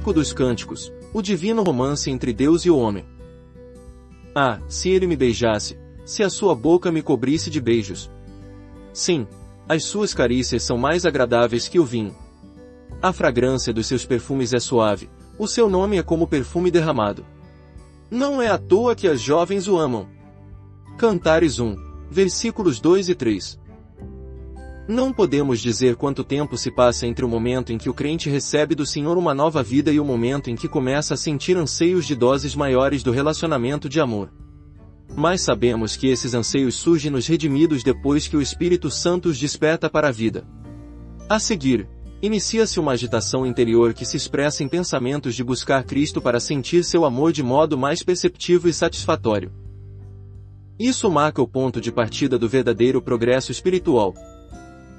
Cântico dos Cânticos, o divino romance entre Deus e o homem. Ah, se ele me beijasse, se a sua boca me cobrisse de beijos. Sim, as suas carícias são mais agradáveis que o vinho. A fragrância dos seus perfumes é suave, o seu nome é como perfume derramado. Não é à toa que as jovens o amam. Cantares 1, versículos 2 e 3. Não podemos dizer quanto tempo se passa entre o momento em que o crente recebe do Senhor uma nova vida e o momento em que começa a sentir anseios de doses maiores do relacionamento de amor. Mas sabemos que esses anseios surgem nos redimidos depois que o Espírito Santo os desperta para a vida. A seguir, inicia-se uma agitação interior que se expressa em pensamentos de buscar Cristo para sentir seu amor de modo mais perceptivo e satisfatório. Isso marca o ponto de partida do verdadeiro progresso espiritual.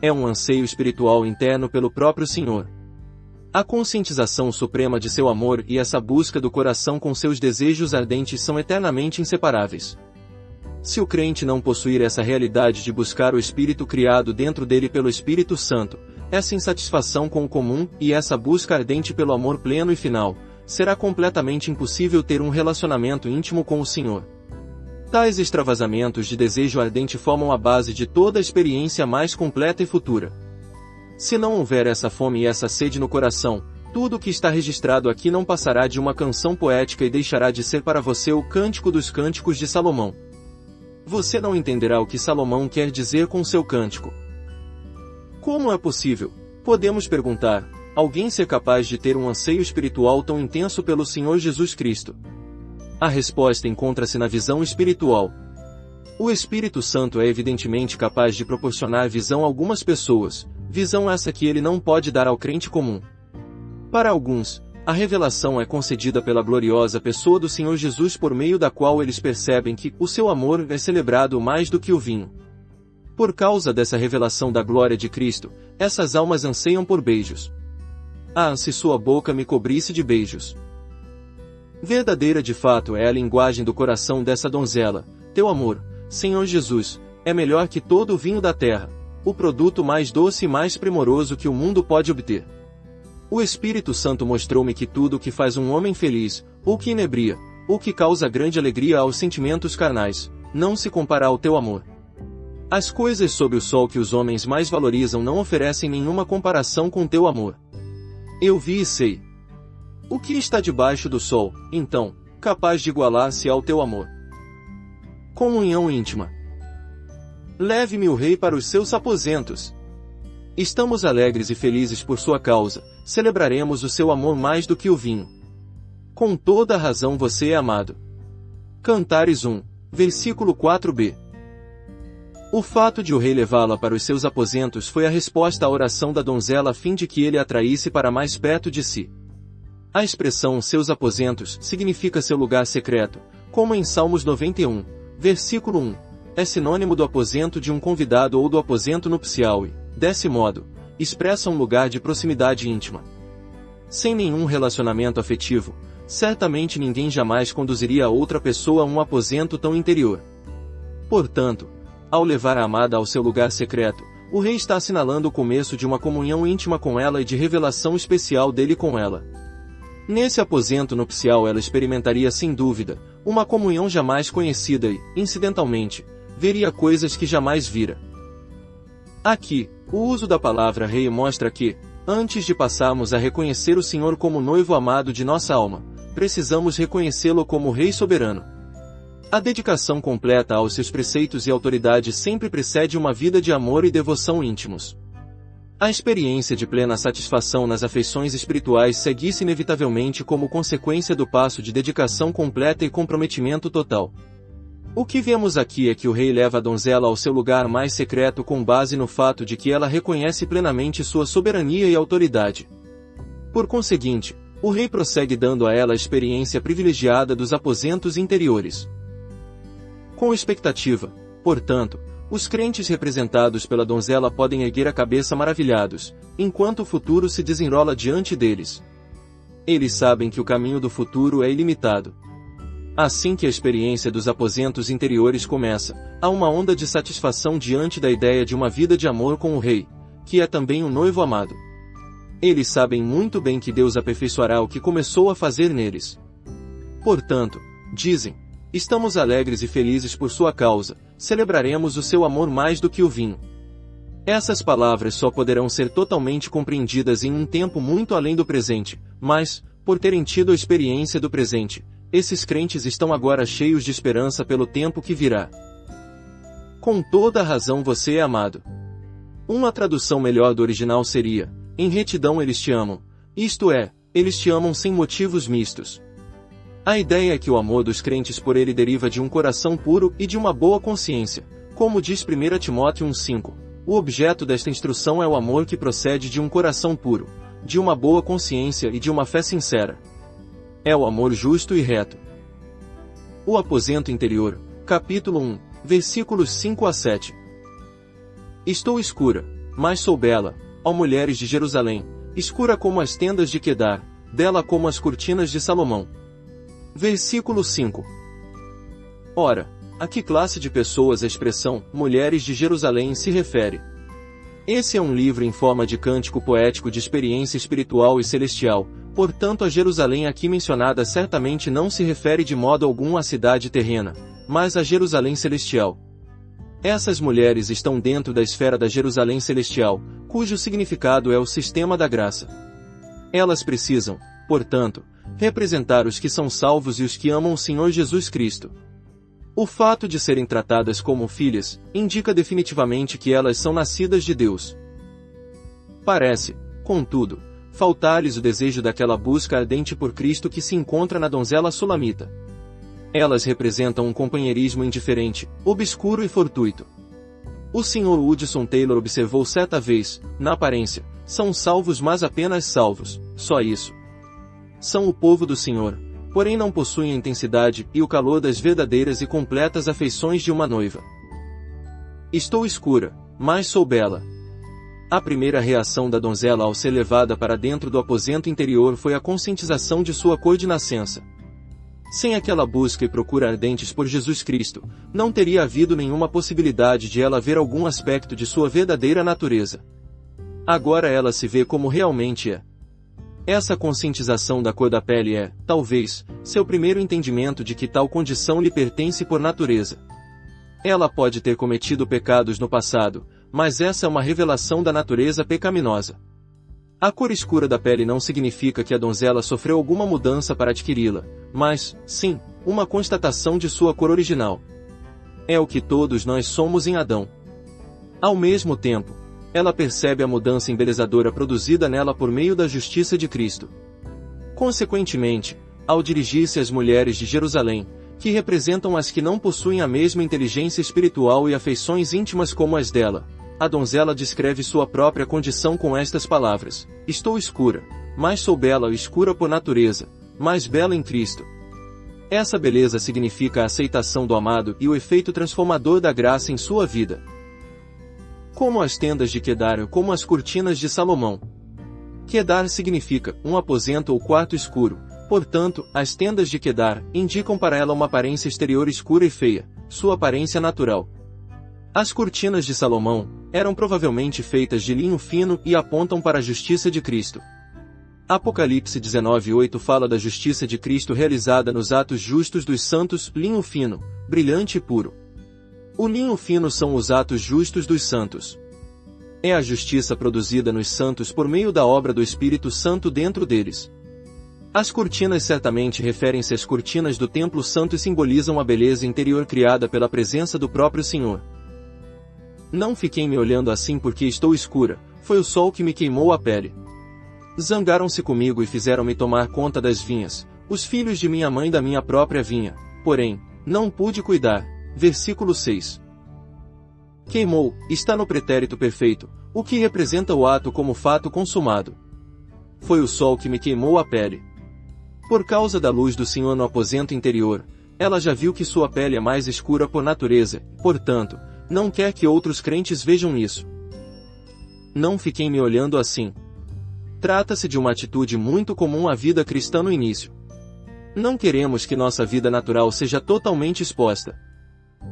É um anseio espiritual interno pelo próprio Senhor. A conscientização suprema de seu amor e essa busca do coração com seus desejos ardentes são eternamente inseparáveis. Se o crente não possuir essa realidade de buscar o Espírito criado dentro dele pelo Espírito Santo, essa insatisfação com o comum e essa busca ardente pelo amor pleno e final, será completamente impossível ter um relacionamento íntimo com o Senhor. Tais extravasamentos de desejo ardente formam a base de toda a experiência mais completa e futura. Se não houver essa fome e essa sede no coração, tudo o que está registrado aqui não passará de uma canção poética e deixará de ser para você o Cântico dos Cânticos de Salomão. Você não entenderá o que Salomão quer dizer com seu cântico. Como é possível, podemos perguntar, alguém ser capaz de ter um anseio espiritual tão intenso pelo Senhor Jesus Cristo? A resposta encontra-se na visão espiritual. O Espírito Santo é evidentemente capaz de proporcionar visão a algumas pessoas, visão essa que ele não pode dar ao crente comum. Para alguns, a revelação é concedida pela gloriosa pessoa do Senhor Jesus por meio da qual eles percebem que o seu amor é celebrado mais do que o vinho. Por causa dessa revelação da glória de Cristo, essas almas anseiam por beijos. Ah, se sua boca me cobrisse de beijos! Verdadeira de fato é a linguagem do coração dessa donzela. Teu amor, Senhor Jesus, é melhor que todo o vinho da terra, o produto mais doce e mais primoroso que o mundo pode obter. O Espírito Santo mostrou-me que tudo o que faz um homem feliz, ou que inebria, ou que causa grande alegria aos sentimentos carnais, não se compara ao teu amor. As coisas sob o sol que os homens mais valorizam não oferecem nenhuma comparação com teu amor. Eu vi e sei. O que está debaixo do sol, então, capaz de igualar-se ao teu amor? Comunhão íntima. Leve-me o rei para os seus aposentos. Estamos alegres e felizes por sua causa, celebraremos o seu amor mais do que o vinho. Com toda a razão você é amado. Cantares 1, versículo 4b. O fato de o rei levá-la para os seus aposentos foi a resposta à oração da donzela a fim de que ele a atraísse para mais perto de si. A expressão seus aposentos significa seu lugar secreto, como em Salmos 91, versículo 1, é sinônimo do aposento de um convidado ou do aposento nupcial e, desse modo, expressa um lugar de proximidade íntima. Sem nenhum relacionamento afetivo, certamente ninguém jamais conduziria a outra pessoa a um aposento tão interior. Portanto, ao levar a amada ao seu lugar secreto, o rei está assinalando o começo de uma comunhão íntima com ela e de revelação especial dele com ela. Nesse aposento nupcial ela experimentaria sem dúvida, uma comunhão jamais conhecida e, incidentalmente, veria coisas que jamais vira. Aqui, o uso da palavra rei mostra que, antes de passarmos a reconhecer o Senhor como noivo amado de nossa alma, precisamos reconhecê-lo como Rei soberano. A dedicação completa aos seus preceitos e autoridade sempre precede uma vida de amor e devoção íntimos. A experiência de plena satisfação nas afeições espirituais segue-se inevitavelmente como consequência do passo de dedicação completa e comprometimento total. O que vemos aqui é que o rei leva a donzela ao seu lugar mais secreto com base no fato de que ela reconhece plenamente sua soberania e autoridade. Por conseguinte, o rei prossegue dando a ela a experiência privilegiada dos aposentos interiores. Com expectativa, portanto, os crentes representados pela donzela podem erguer a cabeça maravilhados, enquanto o futuro se desenrola diante deles. Eles sabem que o caminho do futuro é ilimitado. Assim que a experiência dos aposentos interiores começa, há uma onda de satisfação diante da ideia de uma vida de amor com o Rei, que é também um noivo amado. Eles sabem muito bem que Deus aperfeiçoará o que começou a fazer neles. Portanto, dizem, estamos alegres e felizes por sua causa, celebraremos o seu amor mais do que o vinho. Essas palavras só poderão ser totalmente compreendidas em um tempo muito além do presente, mas, por terem tido a experiência do presente, esses crentes estão agora cheios de esperança pelo tempo que virá. Com toda a razão você é amado. Uma tradução melhor do original seria, em retidão eles te amam, isto é, eles te amam sem motivos mistos. A ideia é que o amor dos crentes por ele deriva de um coração puro e de uma boa consciência, como diz 1 Timóteo 1,5. O objeto desta instrução é o amor que procede de um coração puro, de uma boa consciência e de uma fé sincera. É o amor justo e reto. O aposento interior, capítulo 1, versículos 5 a 7. Estou escura, mas sou bela, ó mulheres de Jerusalém, escura como as tendas de Quedar, bela como as cortinas de Salomão. Versículo 5. Ora, a que classe de pessoas a expressão, mulheres de Jerusalém se refere? Esse é um livro em forma de cântico poético de experiência espiritual e celestial, portanto a Jerusalém aqui mencionada certamente não se refere de modo algum à cidade terrena, mas à Jerusalém celestial. Essas mulheres estão dentro da esfera da Jerusalém celestial, cujo significado é o sistema da graça. Elas precisam, portanto, representar os que são salvos e os que amam o Senhor Jesus Cristo. O fato de serem tratadas como filhas, indica definitivamente que elas são nascidas de Deus. Parece, contudo, faltar-lhes o desejo daquela busca ardente por Cristo que se encontra na donzela sulamita. Elas representam um companheirismo indiferente, obscuro e fortuito. O Sr. Hudson Taylor observou certa vez, na aparência, são salvos mas apenas salvos, só isso. São o povo do Senhor, porém não possuem a intensidade e o calor das verdadeiras e completas afeições de uma noiva. Estou escura, mas sou bela. A primeira reação da donzela ao ser levada para dentro do aposento interior foi a conscientização de sua cor de nascença. Sem aquela busca e procura ardentes por Jesus Cristo, não teria havido nenhuma possibilidade de ela ver algum aspecto de sua verdadeira natureza. Agora ela se vê como realmente é. Essa conscientização da cor da pele é, talvez, seu primeiro entendimento de que tal condição lhe pertence por natureza. Ela pode ter cometido pecados no passado, mas essa é uma revelação da natureza pecaminosa. A cor escura da pele não significa que a donzela sofreu alguma mudança para adquiri-la, mas, sim, uma constatação de sua cor original. É o que todos nós somos em Adão. Ao mesmo tempo, ela percebe a mudança embelezadora produzida nela por meio da justiça de Cristo. Consequentemente, ao dirigir-se às mulheres de Jerusalém, que representam as que não possuem a mesma inteligência espiritual e afeições íntimas como as dela, a donzela descreve sua própria condição com estas palavras: estou escura, mas sou bela ou escura por natureza, mas bela em Cristo. Essa beleza significa a aceitação do amado e o efeito transformador da graça em sua vida. Como as tendas de Quedar ou como as cortinas de Salomão. Quedar significa um aposento ou quarto escuro, portanto, as tendas de Quedar indicam para ela uma aparência exterior escura e feia, sua aparência natural. As cortinas de Salomão eram provavelmente feitas de linho fino e apontam para a justiça de Cristo. Apocalipse 19:8 fala da justiça de Cristo realizada nos atos justos dos santos, linho fino, brilhante e puro. O linho fino são os atos justos dos santos. É a justiça produzida nos santos por meio da obra do Espírito Santo dentro deles. As cortinas certamente referem-se às cortinas do Templo Santo e simbolizam a beleza interior criada pela presença do próprio Senhor. Não fiquei me olhando assim porque estou escura, foi o sol que me queimou a pele. Zangaram-se comigo e fizeram-me tomar conta das vinhas, os filhos de minha mãe da minha própria vinha, porém, não pude cuidar. Versículo 6. Queimou, está no pretérito perfeito, o que representa o ato como fato consumado. Foi o sol que me queimou a pele. Por causa da luz do Senhor no aposento interior, ela já viu que sua pele é mais escura por natureza, portanto, não quer que outros crentes vejam isso. Não fiquem me olhando assim. Trata-se de uma atitude muito comum à vida cristã no início. Não queremos que nossa vida natural seja totalmente exposta.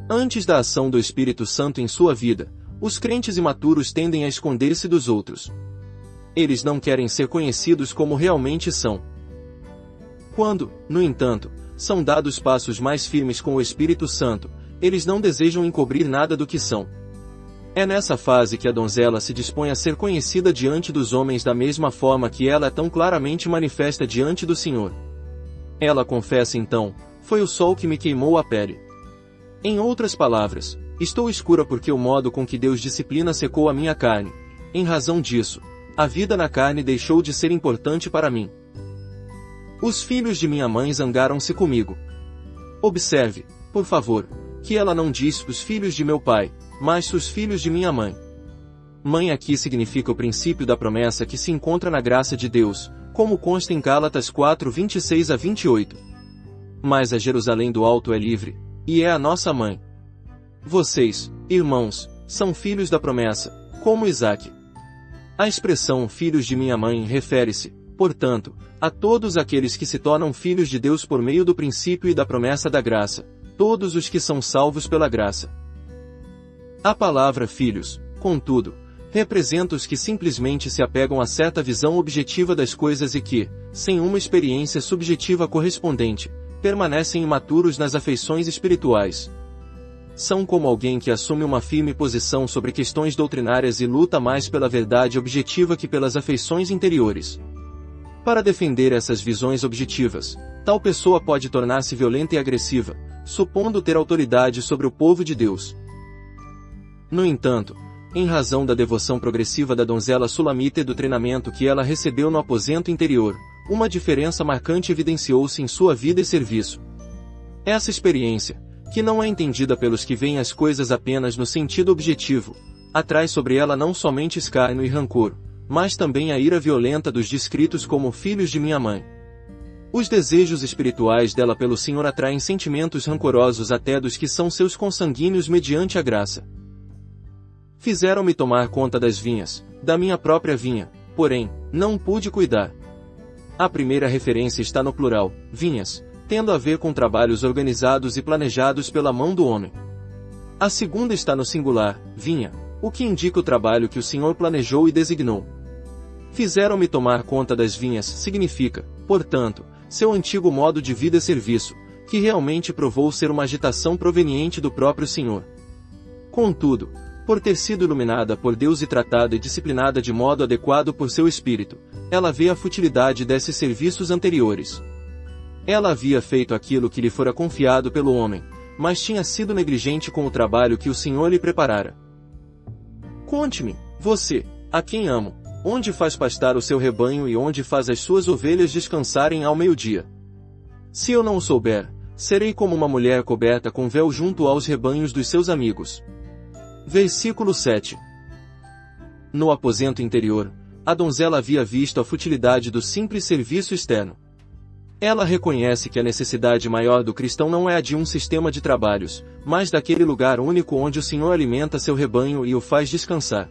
Antes da ação do Espírito Santo em sua vida, os crentes imaturos tendem a esconder-se dos outros. Eles não querem ser conhecidos como realmente são. Quando, no entanto, são dados passos mais firmes com o Espírito Santo, eles não desejam encobrir nada do que são. É nessa fase que a donzela se dispõe a ser conhecida diante dos homens da mesma forma que ela é tão claramente manifesta diante do Senhor. Ela confessa então: foi o sol que me queimou a pele. Em outras palavras, estou escura porque o modo com que Deus disciplina secou a minha carne. Em razão disso, a vida na carne deixou de ser importante para mim. Os filhos de minha mãe zangaram-se comigo. Observe, por favor, que ela não diz os filhos de meu pai, mas os filhos de minha mãe. Mãe aqui significa o princípio da promessa que se encontra na graça de Deus, como consta em Gálatas 4:26-28. Mas a Jerusalém do alto é livre, e é a nossa mãe. Vocês, irmãos, são filhos da promessa, como Isaque. A expressão filhos de minha mãe refere-se, portanto, a todos aqueles que se tornam filhos de Deus por meio do princípio e da promessa da graça, todos os que são salvos pela graça. A palavra filhos, contudo, representa os que simplesmente se apegam a certa visão objetiva das coisas e que, sem uma experiência subjetiva correspondente, permanecem imaturos nas afeições espirituais. São como alguém que assume uma firme posição sobre questões doutrinárias e luta mais pela verdade objetiva que pelas afeições interiores. Para defender essas visões objetivas, tal pessoa pode tornar-se violenta e agressiva, supondo ter autoridade sobre o povo de Deus. No entanto, em razão da devoção progressiva da donzela sulamita e do treinamento que ela recebeu no aposento interior, uma diferença marcante evidenciou-se em sua vida e serviço. Essa experiência, que não é entendida pelos que veem as coisas apenas no sentido objetivo, atrai sobre ela não somente escárnio e rancor, mas também a ira violenta dos descritos como filhos de minha mãe. Os desejos espirituais dela pelo Senhor atraem sentimentos rancorosos até dos que são seus consanguíneos mediante a graça. Fizeram-me tomar conta das vinhas, da minha própria vinha, porém, não pude cuidar. A primeira referência está no plural, vinhas, tendo a ver com trabalhos organizados e planejados pela mão do homem. A segunda está no singular, vinha, o que indica o trabalho que o Senhor planejou e designou. Fizeram-me tomar conta das vinhas significa, portanto, seu antigo modo de vida e serviço, que realmente provou ser uma agitação proveniente do próprio Senhor. Contudo, por ter sido iluminada por Deus e tratada e disciplinada de modo adequado por seu Espírito, ela vê a futilidade desses serviços anteriores. Ela havia feito aquilo que lhe fora confiado pelo homem, mas tinha sido negligente com o trabalho que o Senhor lhe preparara. Conte-me, você, a quem amo, onde faz pastar o seu rebanho e onde faz as suas ovelhas descansarem ao meio-dia. Se eu não o souber, serei como uma mulher coberta com véu junto aos rebanhos dos seus amigos. Versículo 7. No aposento interior, a donzela havia visto a futilidade do simples serviço externo. Ela reconhece que a necessidade maior do cristão não é a de um sistema de trabalhos, mas daquele lugar único onde o Senhor alimenta seu rebanho e o faz descansar.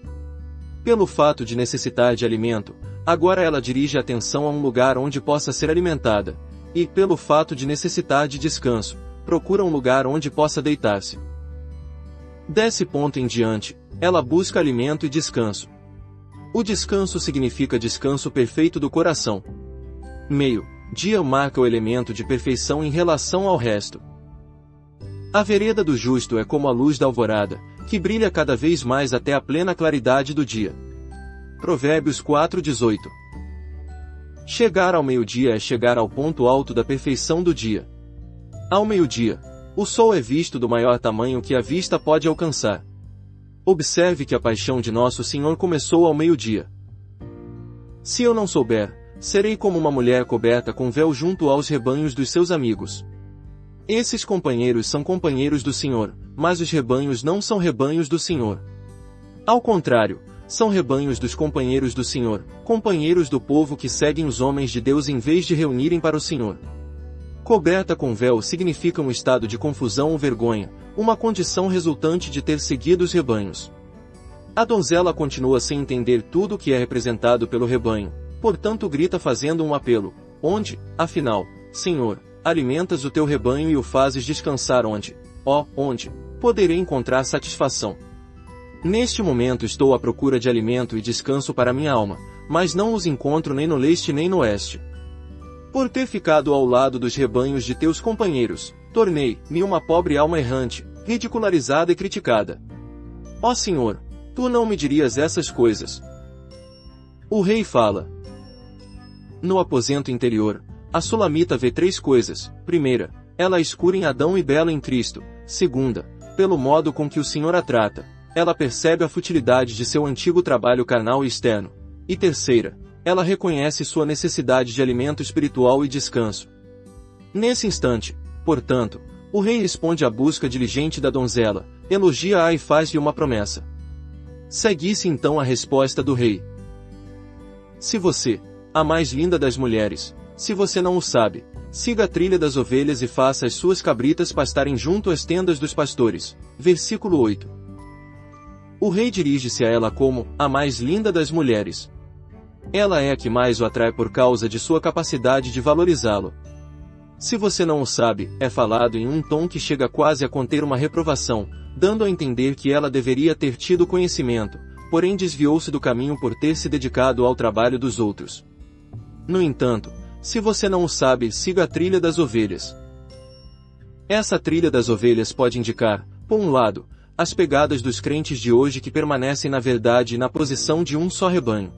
Pelo fato de necessitar de alimento, agora ela dirige a atenção a um lugar onde possa ser alimentada, e, pelo fato de necessitar de descanso, procura um lugar onde possa deitar-se. Desse ponto em diante, ela busca alimento e descanso. O descanso significa descanso perfeito do coração. Meio-dia marca o elemento de perfeição em relação ao resto. A vereda do justo é como a luz da alvorada, que brilha cada vez mais até a plena claridade do dia. Provérbios 4:18. Chegar ao meio-dia é chegar ao ponto alto da perfeição do dia. Ao meio-dia, o sol é visto do maior tamanho que a vista pode alcançar. Observe que a paixão de nosso Senhor começou ao meio-dia. Se eu não souber, serei como uma mulher coberta com véu junto aos rebanhos dos seus amigos. Esses companheiros são companheiros do Senhor, mas os rebanhos não são rebanhos do Senhor. Ao contrário, são rebanhos dos companheiros do Senhor, companheiros do povo que seguem os homens de Deus em vez de reunirem para o Senhor. Coberta com véu significa um estado de confusão ou vergonha, uma condição resultante de ter seguido os rebanhos. A donzela continua sem entender tudo o que é representado pelo rebanho, portanto grita fazendo um apelo: onde, afinal, Senhor, alimentas o teu rebanho e o fazes descansar onde? Onde poderei encontrar satisfação? Neste momento estou à procura de alimento e descanso para minha alma, mas não os encontro nem no leste nem no oeste. Por ter ficado ao lado dos rebanhos de teus companheiros, tornei-me uma pobre alma errante, ridicularizada e criticada. Ó Senhor, tu não me dirias essas coisas. O rei fala. No aposento interior, a Sulamita vê 3 coisas. Primeira, ela é escura em Adão e bela em Cristo. Segunda, pelo modo com que o Senhor a trata, ela percebe a futilidade de seu antigo trabalho carnal e externo. E terceira, ela reconhece sua necessidade de alimento espiritual e descanso. Nesse instante, portanto, o rei responde à busca diligente da donzela, elogia-a e faz-lhe uma promessa. Segue-se então a resposta do rei. Se você, a mais linda das mulheres, se você não o sabe, siga a trilha das ovelhas e faça as suas cabritas pastarem junto às tendas dos pastores. Versículo 8. O rei dirige-se a ela como a mais linda das mulheres. Ela é a que mais o atrai por causa de sua capacidade de valorizá-lo. Se você não o sabe, é falado em um tom que chega quase a conter uma reprovação, dando a entender que ela deveria ter tido conhecimento, porém desviou-se do caminho por ter se dedicado ao trabalho dos outros. No entanto, se você não o sabe, siga a trilha das ovelhas. Essa trilha das ovelhas pode indicar, por um lado, as pegadas dos crentes de hoje que permanecem na verdade e na posição de um só rebanho.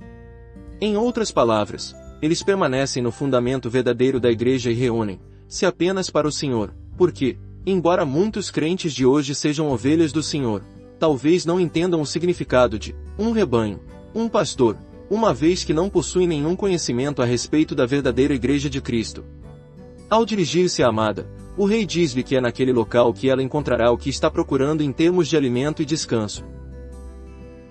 Em outras palavras, eles permanecem no fundamento verdadeiro da igreja e reúnem-se apenas para o Senhor, porque, embora muitos crentes de hoje sejam ovelhas do Senhor, talvez não entendam o significado de um rebanho, um pastor, uma vez que não possuem nenhum conhecimento a respeito da verdadeira igreja de Cristo. Ao dirigir-se à amada, o rei diz-lhe que é naquele local que ela encontrará o que está procurando em termos de alimento e descanso.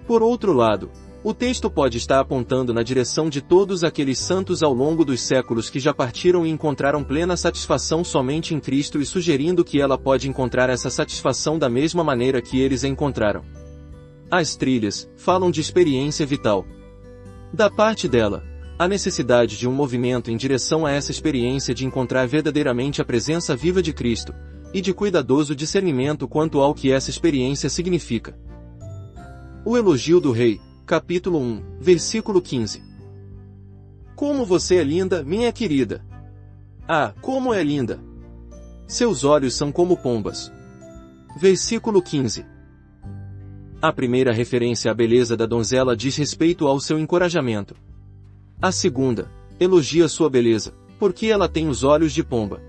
Por outro lado, o texto pode estar apontando na direção de todos aqueles santos ao longo dos séculos que já partiram e encontraram plena satisfação somente em Cristo e sugerindo que ela pode encontrar essa satisfação da mesma maneira que eles a encontraram. As trilhas falam de experiência vital. Da parte dela, a necessidade de um movimento em direção a essa experiência de encontrar verdadeiramente a presença viva de Cristo, e de cuidadoso discernimento quanto ao que essa experiência significa. O elogio do rei. Capítulo 1, versículo 15. Como você é linda, minha querida! Ah, como é linda! Seus olhos são como pombas. Versículo 15. A primeira referência à beleza da donzela diz respeito ao seu encorajamento. A segunda, elogia sua beleza, porque ela tem os olhos de pomba.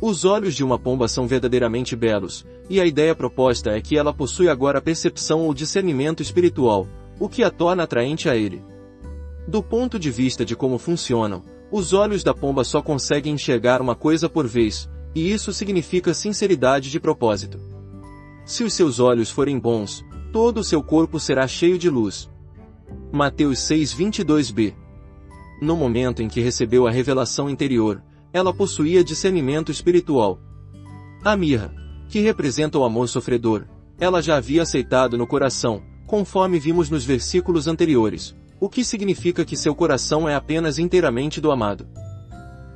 Os olhos de uma pomba são verdadeiramente belos, e a ideia proposta é que ela possui agora percepção ou discernimento espiritual, o que a torna atraente a ele. Do ponto de vista de como funcionam, os olhos da pomba só conseguem enxergar uma coisa por vez, e isso significa sinceridade de propósito. Se os seus olhos forem bons, todo o seu corpo será cheio de luz. Mateus 6:22b. No momento em que recebeu a revelação interior, ela possuía discernimento espiritual. A mirra, que representa o amor sofredor, ela já havia aceitado no coração, conforme vimos nos versículos anteriores, o que significa que seu coração é apenas inteiramente do amado.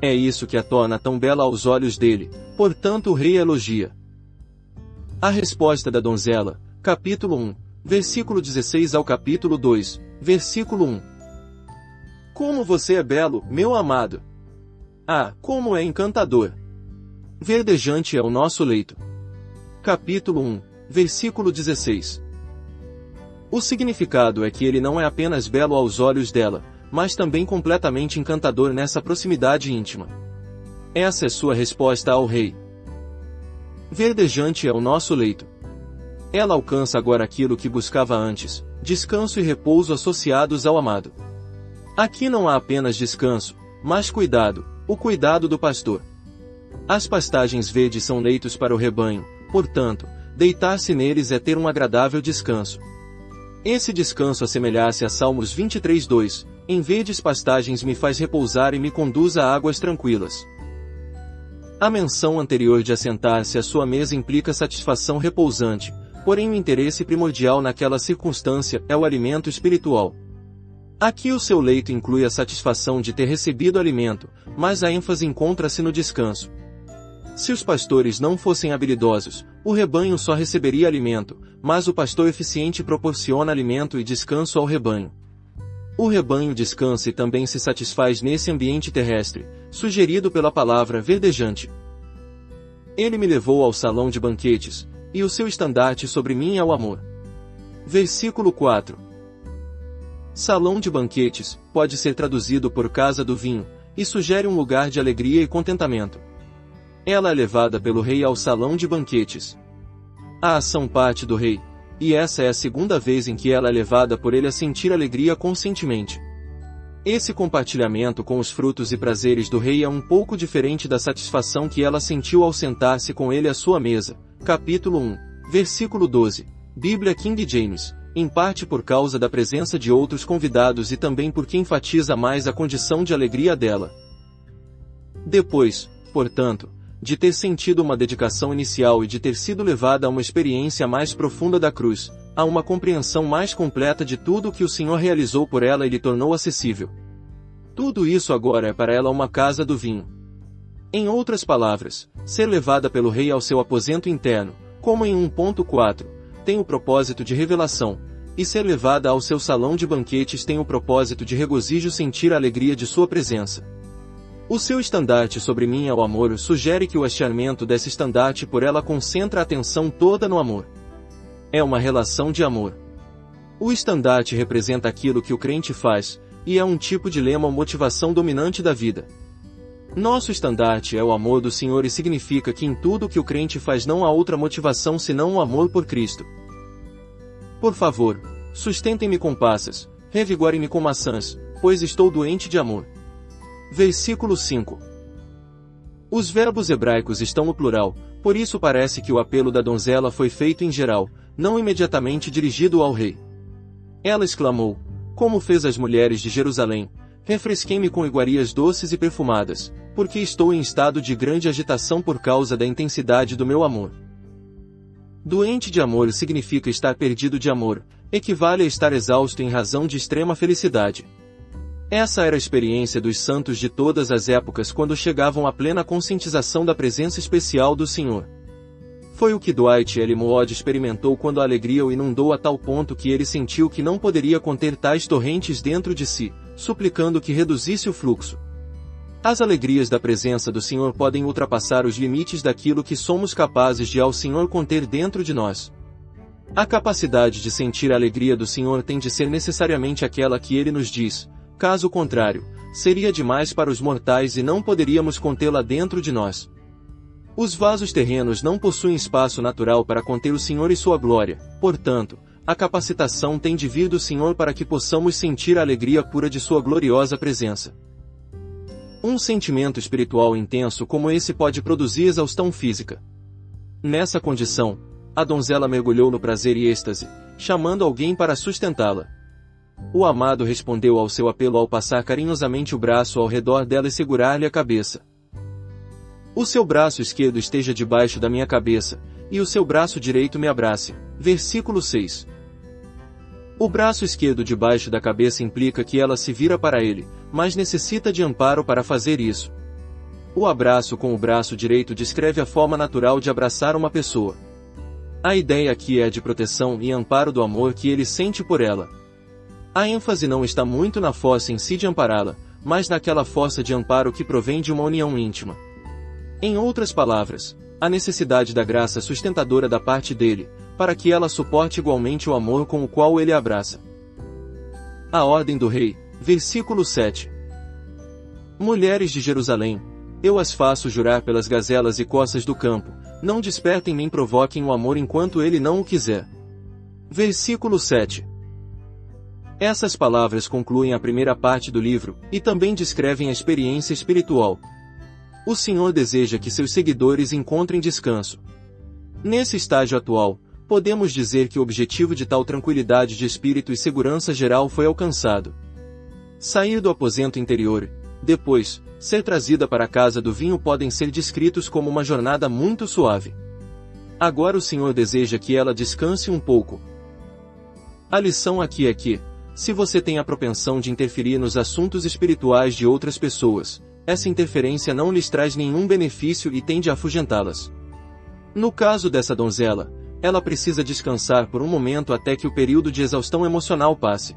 É isso que a torna tão bela aos olhos dele, portanto o rei elogia. A resposta da donzela, capítulo 1, versículo 16 ao capítulo 2, versículo 1. Como você é belo, meu amado! Ah, como é encantador! Verdejante é o nosso leito. Capítulo 1, versículo 16. O significado é que ele não é apenas belo aos olhos dela, mas também completamente encantador nessa proximidade íntima. Essa é sua resposta ao rei. Verdejante é o nosso leito. Ela alcança agora aquilo que buscava antes, descanso e repouso associados ao amado. Aqui não há apenas descanso, mas cuidado, o cuidado do pastor. As pastagens verdes são leitos para o rebanho, portanto, deitar-se neles é ter um agradável descanso. Esse descanso assemelha-se a Salmos 23:2, em verdes pastagens me faz repousar e me conduz a águas tranquilas. A menção anterior de assentar-se à sua mesa implica satisfação repousante, porém o interesse primordial naquela circunstância é o alimento espiritual. Aqui o seu leito inclui a satisfação de ter recebido alimento, mas a ênfase encontra-se no descanso. Se os pastores não fossem habilidosos, o rebanho só receberia alimento, mas o pastor eficiente proporciona alimento e descanso ao rebanho. O rebanho descansa e também se satisfaz nesse ambiente terrestre, sugerido pela palavra verdejante. Ele me levou ao salão de banquetes, e o seu estandarte sobre mim é o amor. Versículo 4. Salão de banquetes pode ser traduzido por casa do vinho, e sugere um lugar de alegria e contentamento. Ela é levada pelo rei ao salão de banquetes. A ação parte do rei, e essa é a segunda vez em que ela é levada por ele a sentir alegria conscientemente. Esse compartilhamento com os frutos e prazeres do rei é um pouco diferente da satisfação que ela sentiu ao sentar-se com ele à sua mesa. Capítulo 1, versículo 12, Bíblia King James, em parte por causa da presença de outros convidados e também porque enfatiza mais a condição de alegria dela. Depois, portanto, de ter sentido uma dedicação inicial e de ter sido levada a uma experiência mais profunda da cruz, a uma compreensão mais completa de tudo o que o Senhor realizou por ela e lhe tornou acessível. Tudo isso agora é para ela uma casa do vinho. Em outras palavras, ser levada pelo rei ao seu aposento interno, como em 1.4, tem o propósito de revelação, e ser levada ao seu salão de banquetes tem o propósito de regozijo sentir a alegria de sua presença. O seu estandarte sobre mim é o amor sugere que o hasteamento desse estandarte por ela concentra a atenção toda no amor. É uma relação de amor. O estandarte representa aquilo que o crente faz, e é um tipo de lema ou motivação dominante da vida. Nosso estandarte é o amor do Senhor e significa que em tudo que o crente faz não há outra motivação senão o amor por Cristo. Por favor, sustentem-me com passas, revigorem-me com maçãs, pois estou doente de amor. Versículo 5. Os verbos hebraicos estão no plural, por isso parece que o apelo da donzela foi feito em geral, não imediatamente dirigido ao rei. Ela exclamou, como fez as mulheres de Jerusalém, refresquem-me com iguarias doces e perfumadas, porque estou em estado de grande agitação por causa da intensidade do meu amor. Doente de amor significa estar perdido de amor, equivale a estar exausto em razão de extrema felicidade. Essa era a experiência dos santos de todas as épocas quando chegavam à plena conscientização da presença especial do Senhor. Foi o que Dwight L. Moody experimentou quando a alegria o inundou a tal ponto que ele sentiu que não poderia conter tais torrentes dentro de si, suplicando que reduzisse o fluxo. As alegrias da presença do Senhor podem ultrapassar os limites daquilo que somos capazes de ao Senhor conter dentro de nós. A capacidade de sentir a alegria do Senhor tem de ser necessariamente aquela que Ele nos diz. Caso contrário, seria demais para os mortais e não poderíamos contê-la dentro de nós. Os vasos terrenos não possuem espaço natural para conter o Senhor e sua glória, portanto, a capacitação tem de vir do Senhor para que possamos sentir a alegria pura de sua gloriosa presença. Um sentimento espiritual intenso como esse pode produzir exaustão física. Nessa condição, a donzela mergulhou no prazer e êxtase, chamando alguém para sustentá-la. O amado respondeu ao seu apelo ao passar carinhosamente o braço ao redor dela e segurar-lhe a cabeça. O seu braço esquerdo esteja debaixo da minha cabeça, e o seu braço direito me abrace. Versículo 6. O braço esquerdo debaixo da cabeça implica que ela se vira para ele, mas necessita de amparo para fazer isso. O abraço com o braço direito descreve a forma natural de abraçar uma pessoa. A ideia aqui é a de proteção e amparo do amor que ele sente por ela. A ênfase não está muito na força em si de ampará-la, mas naquela força de amparo que provém de uma união íntima. Em outras palavras, a necessidade da graça sustentadora da parte dele, para que ela suporte igualmente o amor com o qual ele a abraça. A ordem do rei, versículo 7. Mulheres de Jerusalém, eu as faço jurar pelas gazelas e coças do campo, não despertem nem provoquem o amor enquanto ele não o quiser. Versículo 7. Essas palavras concluem a primeira parte do livro, e também descrevem a experiência espiritual. O Senhor deseja que seus seguidores encontrem descanso. Nesse estágio atual, podemos dizer que o objetivo de tal tranquilidade de espírito e segurança geral foi alcançado. Sair do aposento interior, depois, ser trazida para a casa do vinho podem ser descritos como uma jornada muito suave. Agora o Senhor deseja que ela descanse um pouco. A lição aqui é que, se você tem a propensão de interferir nos assuntos espirituais de outras pessoas, essa interferência não lhes traz nenhum benefício e tende a afugentá-las. No caso dessa donzela, ela precisa descansar por um momento até que o período de exaustão emocional passe.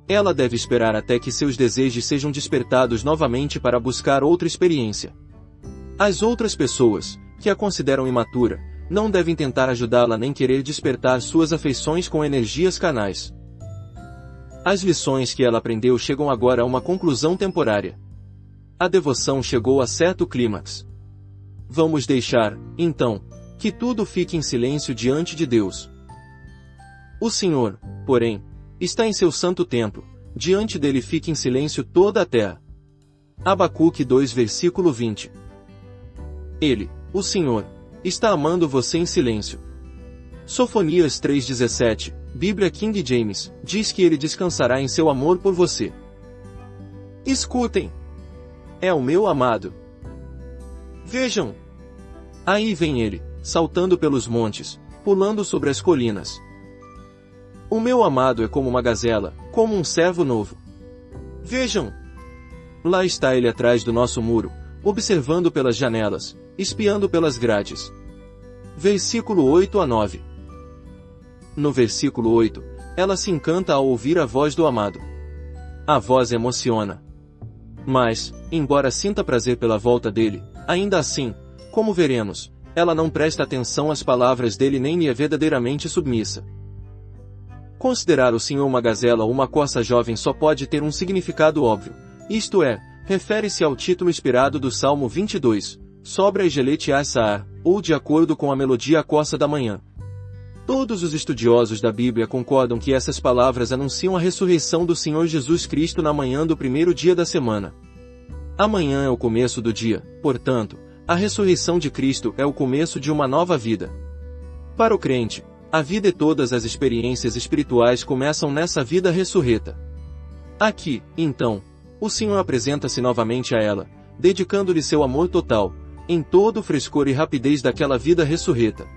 Ela deve esperar até que seus desejos sejam despertados novamente para buscar outra experiência. As outras pessoas, que a consideram imatura, não devem tentar ajudá-la nem querer despertar suas afeições com energias carnais. As lições que ela aprendeu chegam agora a uma conclusão temporária. A devoção chegou a certo clímax. Vamos deixar, então, que tudo fique em silêncio diante de Deus. O Senhor, porém, está em seu santo templo, diante dele fica em silêncio toda a terra. Abacuque 2 versículo 20. Ele, o Senhor, está amando você em silêncio. Sofonias 3:17, Bíblia King James, diz que ele descansará em seu amor por você. Escutem! É o meu amado. Vejam! Aí vem ele, saltando pelos montes, pulando sobre as colinas. O meu amado é como uma gazela, como um servo novo. Vejam! Lá está ele atrás do nosso muro, observando pelas janelas, espiando pelas grades. Versículo 8 a 9. No versículo 8, ela se encanta ao ouvir a voz do amado. A voz emociona. Mas, embora sinta prazer pela volta dele, ainda assim, como veremos, ela não presta atenção às palavras dele nem lhe é verdadeiramente submissa. Considerar o Senhor uma gazela ou uma corça jovem só pode ter um significado óbvio, isto é, refere-se ao título inspirado do Salmo 22, Sobra e gelete Saar, ou de acordo com a melodia a corça da manhã. Todos os estudiosos da Bíblia concordam que essas palavras anunciam a ressurreição do Senhor Jesus Cristo na manhã do primeiro dia da semana. Amanhã é o começo do dia, portanto, a ressurreição de Cristo é o começo de uma nova vida. Para o crente, a vida e todas as experiências espirituais começam nessa vida ressurreta. Aqui, então, o Senhor apresenta-se novamente a ela, dedicando-lhe seu amor total, em todo o frescor e rapidez daquela vida ressurreta.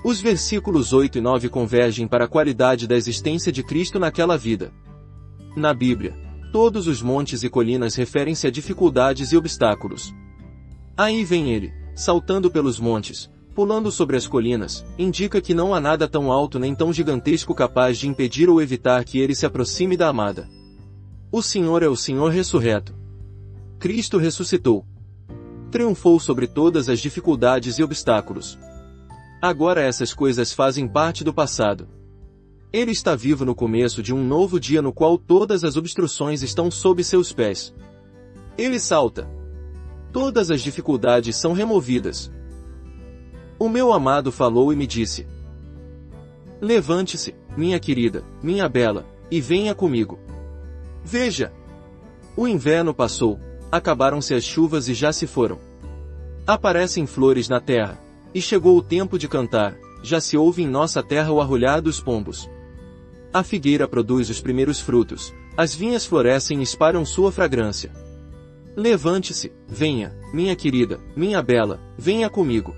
Os versículos 8 e 9 convergem para a qualidade da existência de Cristo naquela vida. Na Bíblia, todos os montes e colinas referem-se a dificuldades e obstáculos. Aí vem ele, saltando pelos montes, pulando sobre as colinas, indica que não há nada tão alto nem tão gigantesco capaz de impedir ou evitar que ele se aproxime da amada. O Senhor é o Senhor ressurreto. Cristo ressuscitou. Triunfou sobre todas as dificuldades e obstáculos. Agora essas coisas fazem parte do passado. Ele está vivo no começo de um novo dia no qual todas as obstruções estão sob seus pés. Ele salta. Todas as dificuldades são removidas. O meu amado falou e me disse: levante-se, minha querida, minha bela, e venha comigo. Veja! O inverno passou, acabaram-se as chuvas e já se foram. Aparecem flores na terra, e chegou o tempo de cantar, já se ouve em nossa terra o arrulhar dos pombos. A figueira produz os primeiros frutos, as vinhas florescem e espalham sua fragrância. Levante-se, venha, minha querida, minha bela, venha comigo.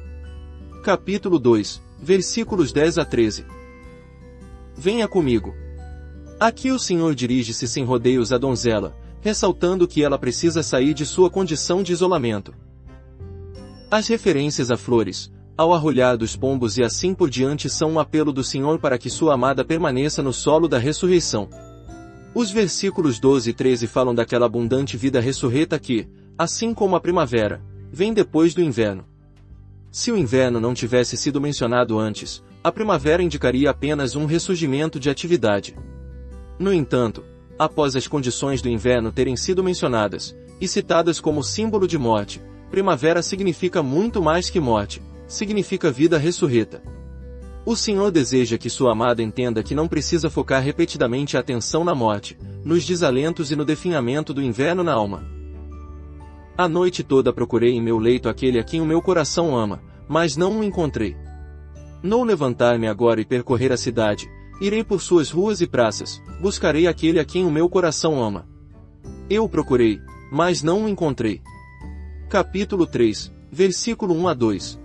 Capítulo 2, versículos 10 a 13. Venha comigo. Aqui o Senhor dirige-se sem rodeios à donzela, ressaltando que ela precisa sair de sua condição de isolamento. As referências a flores, ao arrulhar dos pombos e assim por diante são um apelo do Senhor para que sua amada permaneça no solo da ressurreição. Os versículos 12 e 13 falam daquela abundante vida ressurreta que, assim como a primavera, vem depois do inverno. Se o inverno não tivesse sido mencionado antes, a primavera indicaria apenas um ressurgimento de atividade. No entanto, após as condições do inverno terem sido mencionadas, e citadas como símbolo de morte, primavera significa muito mais que morte, significa vida ressurreta. O Senhor deseja que sua amada entenda que não precisa focar repetidamente a atenção na morte, nos desalentos e no definhamento do inverno na alma. A noite toda procurei em meu leito aquele a quem o meu coração ama, mas não o encontrei. Não levantar-me agora e percorrer a cidade, irei por suas ruas e praças, buscarei aquele a quem o meu coração ama. Eu o procurei, mas não o encontrei. Capítulo 3, versículo 1 a 2.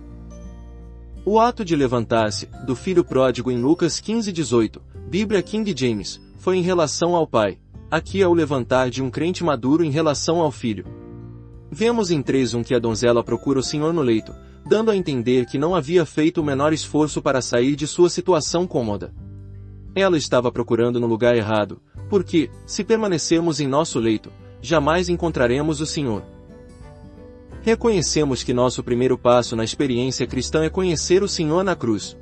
O ato de levantar-se, do filho pródigo em Lucas 15:18, Bíblia King James, foi em relação ao pai. Aqui é o levantar de um crente maduro em relação ao filho. Vemos em 3:1 que a donzela procura o Senhor no leito, dando a entender que não havia feito o menor esforço para sair de sua situação cômoda. Ela estava procurando no lugar errado, Porque, se permanecermos em nosso leito, jamais encontraremos o Senhor. Reconhecemos que nosso primeiro passo na experiência cristã é conhecer o Senhor na cruz.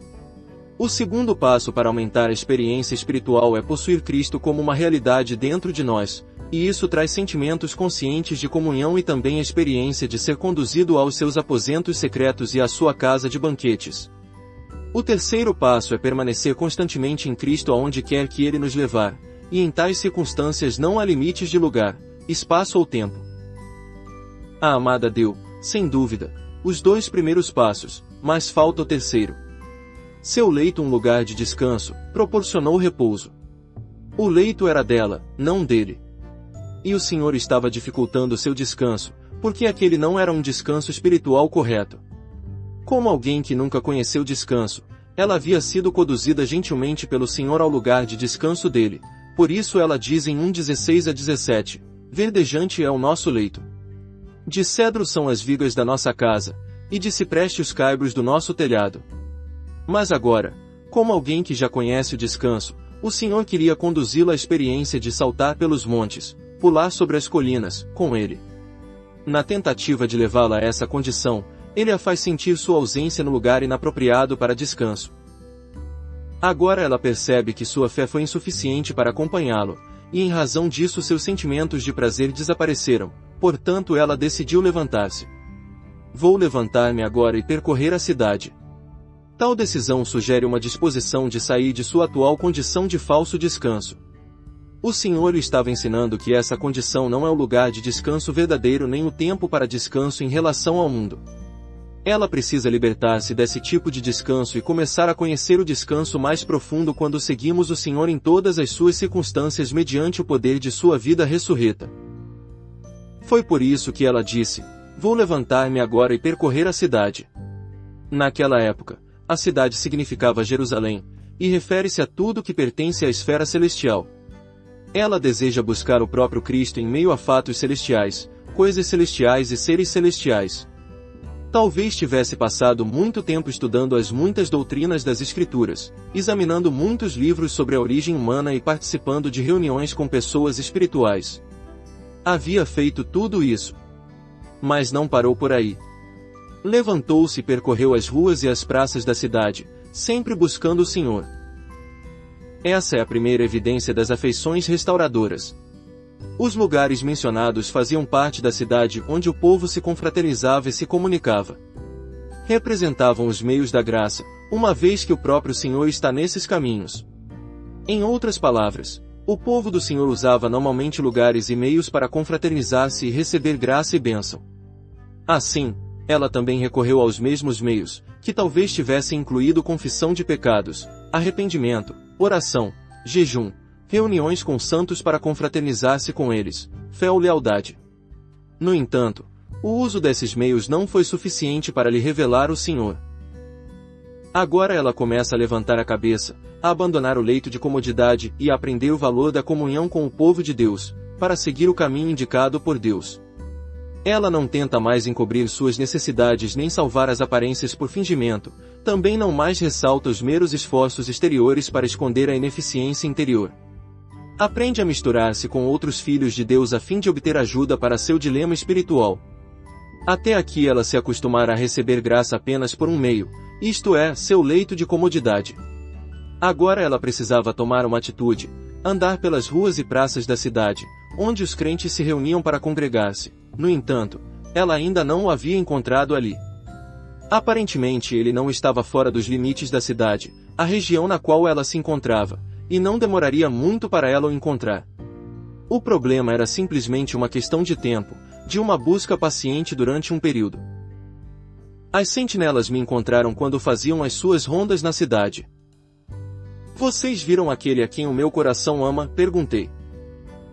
O segundo passo para aumentar a experiência espiritual é possuir Cristo como uma realidade dentro de nós, e isso traz sentimentos conscientes de comunhão e também a experiência de ser conduzido aos seus aposentos secretos e à sua casa de banquetes. O terceiro passo é permanecer constantemente em Cristo aonde quer que Ele nos levar, e em tais circunstâncias não há limites de lugar, espaço ou tempo. A amada deu, sem dúvida, os 2 primeiros passos, mas falta o terceiro. Seu leito, um lugar de descanso, proporcionou repouso. O leito era dela, não dele. E o Senhor estava dificultando seu descanso, porque aquele não era um descanso espiritual correto. Como alguém que nunca conheceu descanso, ela havia sido conduzida gentilmente pelo Senhor ao lugar de descanso dele, por isso ela diz em 1:16-17, verdejante é o nosso leito. De cedro são as vigas da nossa casa, e de cipreste os caibros do nosso telhado. Mas agora, como alguém que já conhece o descanso, o Senhor queria conduzi-la à experiência de saltar pelos montes, pular sobre as colinas, com ele. Na tentativa de levá-la a essa condição, ele a faz sentir sua ausência no lugar inapropriado para descanso. Agora ela percebe que sua fé foi insuficiente para acompanhá-lo, e em razão disso seus sentimentos de prazer desapareceram, portanto ela decidiu levantar-se. Vou levantar-me agora e percorrer a cidade. Tal decisão sugere uma disposição de sair de sua atual condição de falso descanso. O Senhor estava ensinando que essa condição não é o lugar de descanso verdadeiro nem o tempo para descanso em relação ao mundo. Ela precisa libertar-se desse tipo de descanso e começar a conhecer o descanso mais profundo quando seguimos o Senhor em todas as suas circunstâncias mediante o poder de sua vida ressurreta. Foi por isso que ela disse, vou levantar-me agora e percorrer a cidade. Naquela época, a cidade significava Jerusalém, e refere-se a tudo que pertence à esfera celestial. Ela deseja buscar o próprio Cristo em meio a fatos celestiais, coisas celestiais e seres celestiais. Talvez tivesse passado muito tempo estudando as muitas doutrinas das Escrituras, examinando muitos livros sobre a origem humana e participando de reuniões com pessoas espirituais. Havia feito tudo isso. Mas não parou por aí. Levantou-se e percorreu as ruas e as praças da cidade, sempre buscando o Senhor. Essa é a primeira evidência das afeições restauradoras. Os lugares mencionados faziam parte da cidade onde o povo se confraternizava e se comunicava. Representavam os meios da graça, uma vez que o próprio Senhor está nesses caminhos. Em outras palavras, o povo do Senhor usava normalmente lugares e meios para confraternizar-se e receber graça e bênção. Assim, ela também recorreu aos mesmos meios, que talvez tivessem incluído confissão de pecados, arrependimento, oração, jejum, reuniões com santos para confraternizar-se com eles, fé ou lealdade. No entanto, o uso desses meios não foi suficiente para lhe revelar o Senhor. Agora ela começa a levantar a cabeça, a abandonar o leito de comodidade e a aprender o valor da comunhão com o povo de Deus, para seguir o caminho indicado por Deus. Ela não tenta mais encobrir suas necessidades nem salvar as aparências por fingimento, também não mais ressalta os meros esforços exteriores para esconder a ineficiência interior. Aprende a misturar-se com outros filhos de Deus a fim de obter ajuda para seu dilema espiritual. Até aqui ela se acostumara a receber graça apenas por um meio, isto é, seu leito de comodidade. Agora ela precisava tomar uma atitude, andar pelas ruas e praças da cidade, onde os crentes se reuniam para congregar-se. No entanto, ela ainda não o havia encontrado ali. Aparentemente ele não estava fora dos limites da cidade, a região na qual ela se encontrava, e não demoraria muito para ela o encontrar. O problema era simplesmente uma questão de tempo, de uma busca paciente durante um período. As sentinelas me encontraram quando faziam as suas rondas na cidade. Vocês viram aquele a quem o meu coração ama? Perguntei.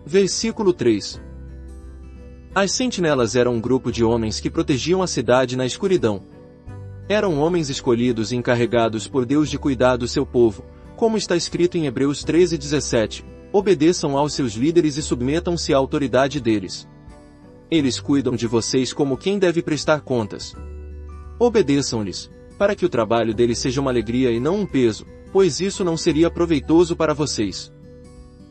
Versículo 3. As sentinelas eram um grupo de homens que protegiam a cidade na escuridão. Eram homens escolhidos e encarregados por Deus de cuidar do seu povo, como está escrito em Hebreus 13:17, obedeçam aos seus líderes e submetam-se à autoridade deles. Eles cuidam de vocês como quem deve prestar contas. Obedeçam-lhes, para que o trabalho deles seja uma alegria e não um peso, pois isso não seria proveitoso para vocês.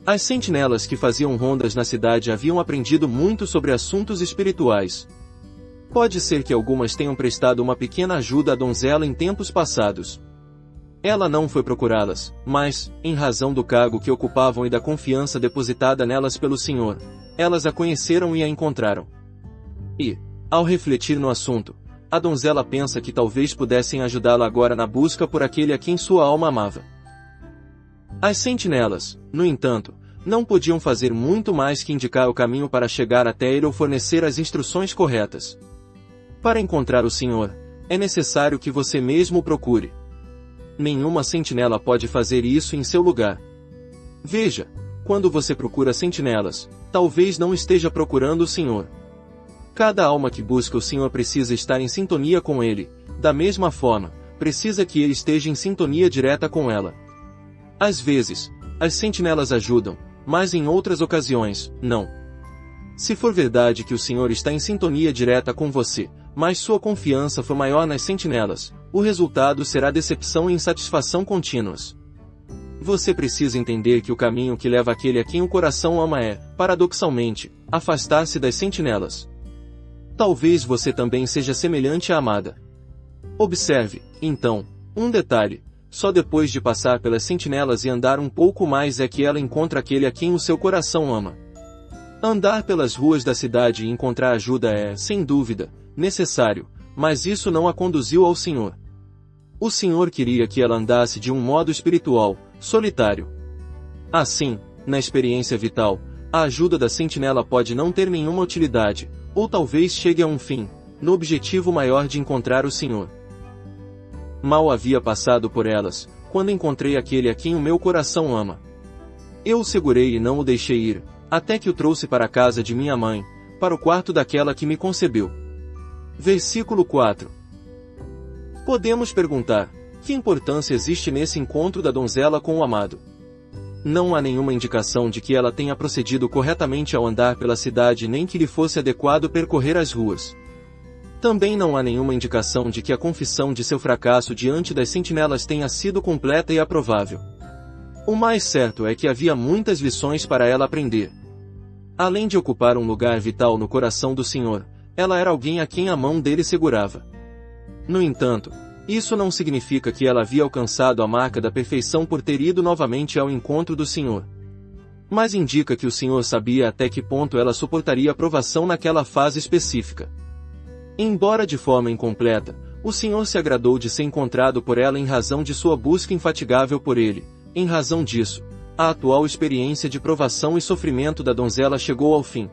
As sentinelas que faziam rondas na cidade haviam aprendido muito sobre assuntos espirituais. Pode ser que algumas tenham prestado uma pequena ajuda à donzela em tempos passados. Ela não foi procurá-las, mas, em razão do cargo que ocupavam e da confiança depositada nelas pelo Senhor, elas a conheceram e a encontraram. E, ao refletir no assunto, a donzela pensa que talvez pudessem ajudá-la agora na busca por aquele a quem sua alma amava. As sentinelas, no entanto, não podiam fazer muito mais que indicar o caminho para chegar até ele ou fornecer as instruções corretas. Para encontrar o Senhor, é necessário que você mesmo o procure. Nenhuma sentinela pode fazer isso em seu lugar. Veja, quando você procura sentinelas, talvez não esteja procurando o Senhor. Cada alma que busca o Senhor precisa estar em sintonia com Ele, da mesma forma, precisa que Ele esteja em sintonia direta com ela. Às vezes, as sentinelas ajudam, mas em outras ocasiões, não. Se for verdade que o Senhor está em sintonia direta com você, mas sua confiança for maior nas sentinelas, o resultado será decepção e insatisfação contínuas. Você precisa entender que o caminho que leva àquele a quem o coração ama é, paradoxalmente, afastar-se das sentinelas. Talvez você também seja semelhante à amada. Observe, então, um detalhe: só depois de passar pelas sentinelas e andar um pouco mais é que ela encontra aquele a quem o seu coração ama. Andar pelas ruas da cidade e encontrar ajuda é, sem dúvida, necessário, mas isso não a conduziu ao Senhor. O Senhor queria que ela andasse de um modo espiritual, solitário. Assim, na experiência vital, a ajuda da sentinela pode não ter nenhuma utilidade, ou talvez chegue a um fim, no objetivo maior de encontrar o Senhor. Mal havia passado por elas, quando encontrei aquele a quem o meu coração ama. Eu o segurei e não o deixei ir, até que o trouxe para a casa de minha mãe, para o quarto daquela que me concebeu. Versículo 4. Podemos perguntar: que importância existe nesse encontro da donzela com o amado? Não há nenhuma indicação de que ela tenha procedido corretamente ao andar pela cidade nem que lhe fosse adequado percorrer as ruas. Também não há nenhuma indicação de que a confissão de seu fracasso diante das sentinelas tenha sido completa e aprovável. O mais certo é que havia muitas lições para ela aprender. Além de ocupar um lugar vital no coração do Senhor, ela era alguém a quem a mão dele segurava. No entanto, isso não significa que ela havia alcançado a marca da perfeição por ter ido novamente ao encontro do Senhor. Mas indica que o Senhor sabia até que ponto ela suportaria a provação naquela fase específica. Embora de forma incompleta, o Senhor se agradou de ser encontrado por ela em razão de sua busca infatigável por ele. Em razão disso, a atual experiência de provação e sofrimento da donzela chegou ao fim.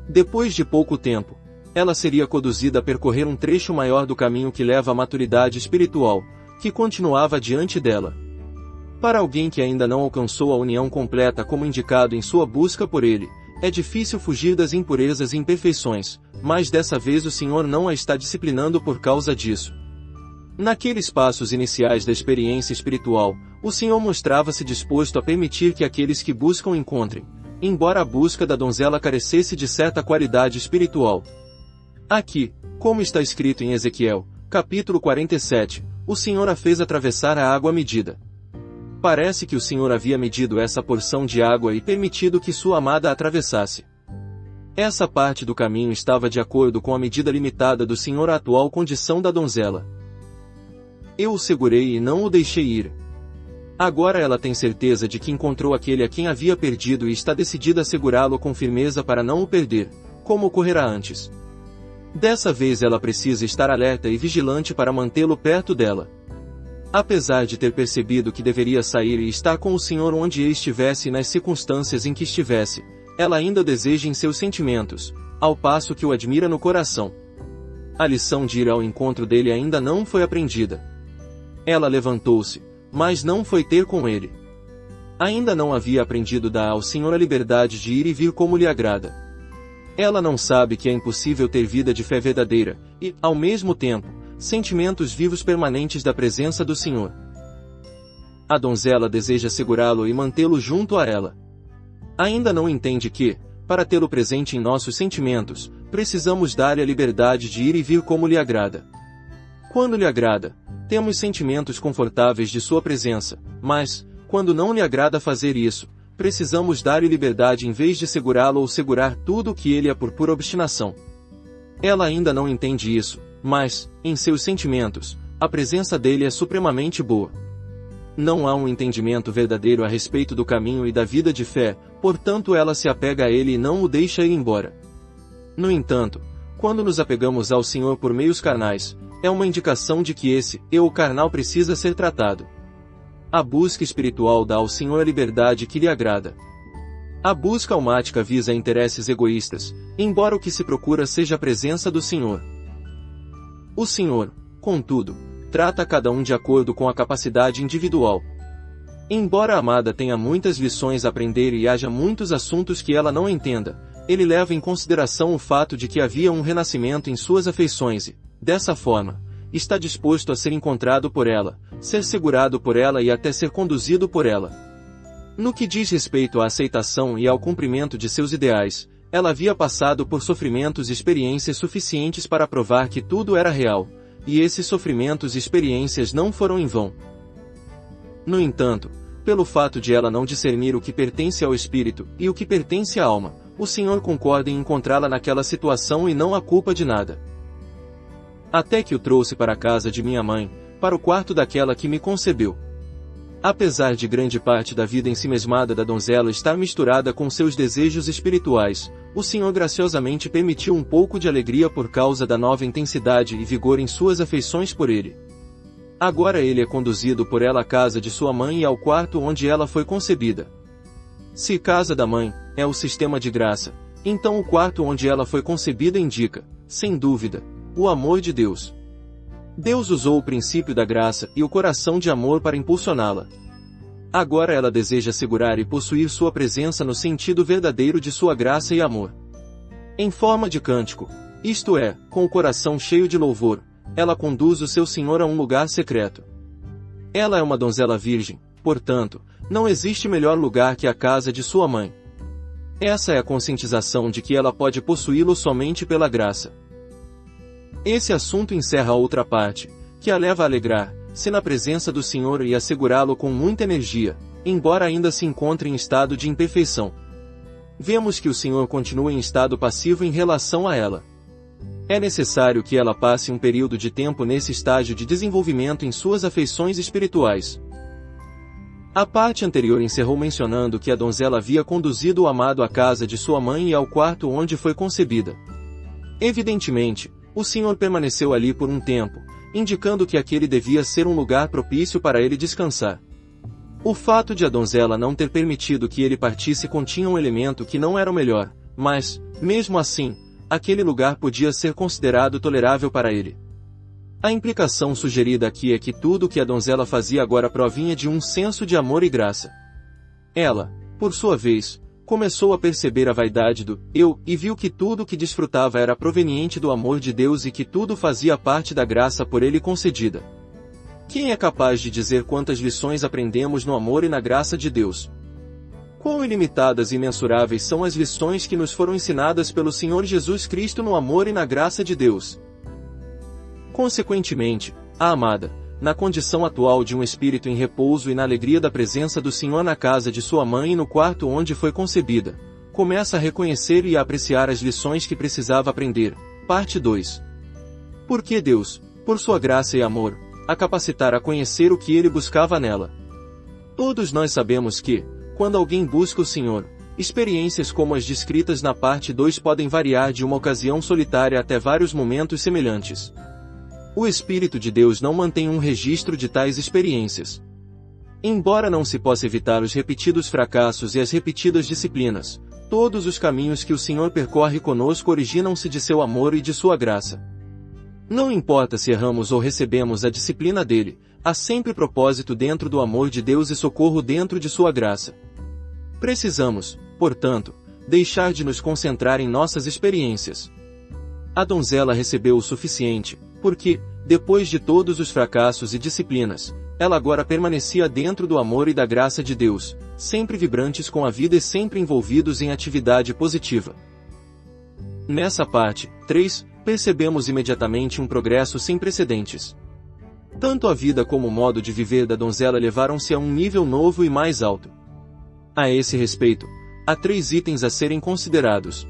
Depois de pouco tempo, ela seria conduzida a percorrer um trecho maior do caminho que leva à maturidade espiritual, que continuava diante dela. Para alguém que ainda não alcançou a união completa como indicado em sua busca por ele, é difícil fugir das impurezas e imperfeições, mas dessa vez o Senhor não a está disciplinando por causa disso. Naqueles passos iniciais da experiência espiritual, o Senhor mostrava-se disposto a permitir que aqueles que buscam encontrem, embora a busca da donzela carecesse de certa qualidade espiritual. Aqui, como está escrito em Ezequiel, capítulo 47, o Senhor a fez atravessar a água medida. Parece que o Senhor havia medido essa porção de água e permitido que sua amada a atravessasse. Essa parte do caminho estava de acordo com a medida limitada do Senhor à atual condição da donzela. Eu o segurei e não o deixei ir. Agora ela tem certeza de que encontrou aquele a quem havia perdido e está decidida a segurá-lo com firmeza para não o perder, como ocorrerá antes. Dessa vez ela precisa estar alerta e vigilante para mantê-lo perto dela. Apesar de ter percebido que deveria sair e estar com o Senhor onde ele estivesse e nas circunstâncias em que estivesse, ela ainda o deseja em seus sentimentos, ao passo que o admira no coração. A lição de ir ao encontro dele ainda não foi aprendida. Ela levantou-se, mas não foi ter com ele. Ainda não havia aprendido dar ao Senhor a liberdade de ir e vir como lhe agrada. Ela não sabe que é impossível ter vida de fé verdadeira, e, ao mesmo tempo, sentimentos vivos permanentes da presença do Senhor. A donzela deseja segurá-lo e mantê-lo junto a ela. Ainda não entende que, para tê-lo presente em nossos sentimentos, precisamos dar-lhe a liberdade de ir e vir como lhe agrada. Quando lhe agrada, temos sentimentos confortáveis de sua presença, mas, quando não lhe agrada fazer isso, precisamos dar-lhe liberdade em vez de segurá-lo ou segurar tudo o que ele é por pura obstinação. Ela ainda não entende isso, mas, em seus sentimentos, a presença dele é supremamente boa. Não há um entendimento verdadeiro a respeito do caminho e da vida de fé, portanto ela se apega a ele e não o deixa ir embora. No entanto, quando nos apegamos ao Senhor por meios carnais, é uma indicação de que esse eu carnal precisa ser tratado. A busca espiritual dá ao Senhor a liberdade que lhe agrada. A busca almática visa interesses egoístas, embora o que se procura seja a presença do Senhor. O Senhor, contudo, trata cada um de acordo com a capacidade individual. Embora a amada tenha muitas lições a aprender e haja muitos assuntos que ela não entenda, ele leva em consideração o fato de que havia um renascimento em suas afeições e, dessa forma, está disposto a ser encontrado por ela, ser segurado por ela e até ser conduzido por ela. No que diz respeito à aceitação e ao cumprimento de seus ideais, ela havia passado por sofrimentos e experiências suficientes para provar que tudo era real, e esses sofrimentos e experiências não foram em vão. No entanto, pelo fato de ela não discernir o que pertence ao espírito e o que pertence à alma, o Senhor concorda em encontrá-la naquela situação e não a culpa de nada. Até que o trouxe para a casa de minha mãe, para o quarto daquela que me concebeu. Apesar de grande parte da vida ensimesmada da donzela estar misturada com seus desejos espirituais, o Senhor graciosamente permitiu um pouco de alegria por causa da nova intensidade e vigor em suas afeições por ele. Agora ele é conduzido por ela à casa de sua mãe e ao quarto onde ela foi concebida. Se casa da mãe é o sistema de graça, então o quarto onde ela foi concebida indica, sem dúvida, o amor de Deus. Deus usou o princípio da graça e o coração de amor para impulsioná-la. Agora ela deseja segurar e possuir sua presença no sentido verdadeiro de sua graça e amor. Em forma de cântico, isto é, com o coração cheio de louvor, ela conduz o seu Senhor a um lugar secreto. Ela é uma donzela virgem, portanto, não existe melhor lugar que a casa de sua mãe. Essa é a conscientização de que ela pode possuí-lo somente pela graça. Esse assunto encerra a outra parte, que a leva a alegrar-se na presença do Senhor e a segurá-lo com muita energia, embora ainda se encontre em estado de imperfeição. Vemos que o Senhor continua em estado passivo em relação a ela. É necessário que ela passe um período de tempo nesse estágio de desenvolvimento em suas afeições espirituais. A parte anterior encerrou mencionando que a donzela havia conduzido o amado à casa de sua mãe e ao quarto onde foi concebida. Evidentemente, o Senhor permaneceu ali por um tempo, indicando que aquele devia ser um lugar propício para ele descansar. O fato de a donzela não ter permitido que ele partisse continha um elemento que não era o melhor, mas, mesmo assim, aquele lugar podia ser considerado tolerável para ele. A implicação sugerida aqui é que tudo o que a donzela fazia agora provinha de um senso de amor e graça. Ela, por sua vez, começou a perceber a vaidade do eu e viu que tudo o que desfrutava era proveniente do amor de Deus e que tudo fazia parte da graça por ele concedida. Quem é capaz de dizer quantas lições aprendemos no amor e na graça de Deus? Quão ilimitadas e imensuráveis são as lições que nos foram ensinadas pelo Senhor Jesus Cristo no amor e na graça de Deus. Consequentemente, a amada, na condição atual de um espírito em repouso e na alegria da presença do Senhor na casa de sua mãe e no quarto onde foi concebida, começa a reconhecer e a apreciar as lições que precisava aprender. Parte 2. Porque Deus, por sua graça e amor, a capacitara a conhecer o que ele buscava nela. Todos nós sabemos que, quando alguém busca o Senhor, experiências como as descritas na parte 2 podem variar de uma ocasião solitária até vários momentos semelhantes. O Espírito de Deus não mantém um registro de tais experiências. Embora não se possa evitar os repetidos fracassos e as repetidas disciplinas, todos os caminhos que o Senhor percorre conosco originam-se de seu amor e de sua graça. Não importa se erramos ou recebemos a disciplina dele, há sempre propósito dentro do amor de Deus e socorro dentro de sua graça. Precisamos, portanto, deixar de nos concentrar em nossas experiências. A donzela recebeu o suficiente, porque, depois de todos os fracassos e disciplinas, ela agora permanecia dentro do amor e da graça de Deus, sempre vibrantes com a vida e sempre envolvidos em atividade positiva. Nessa parte, 3, percebemos imediatamente um progresso sem precedentes. Tanto a vida como o modo de viver da donzela levaram-se a um nível novo e mais alto. A esse respeito, há 3 itens a serem considerados.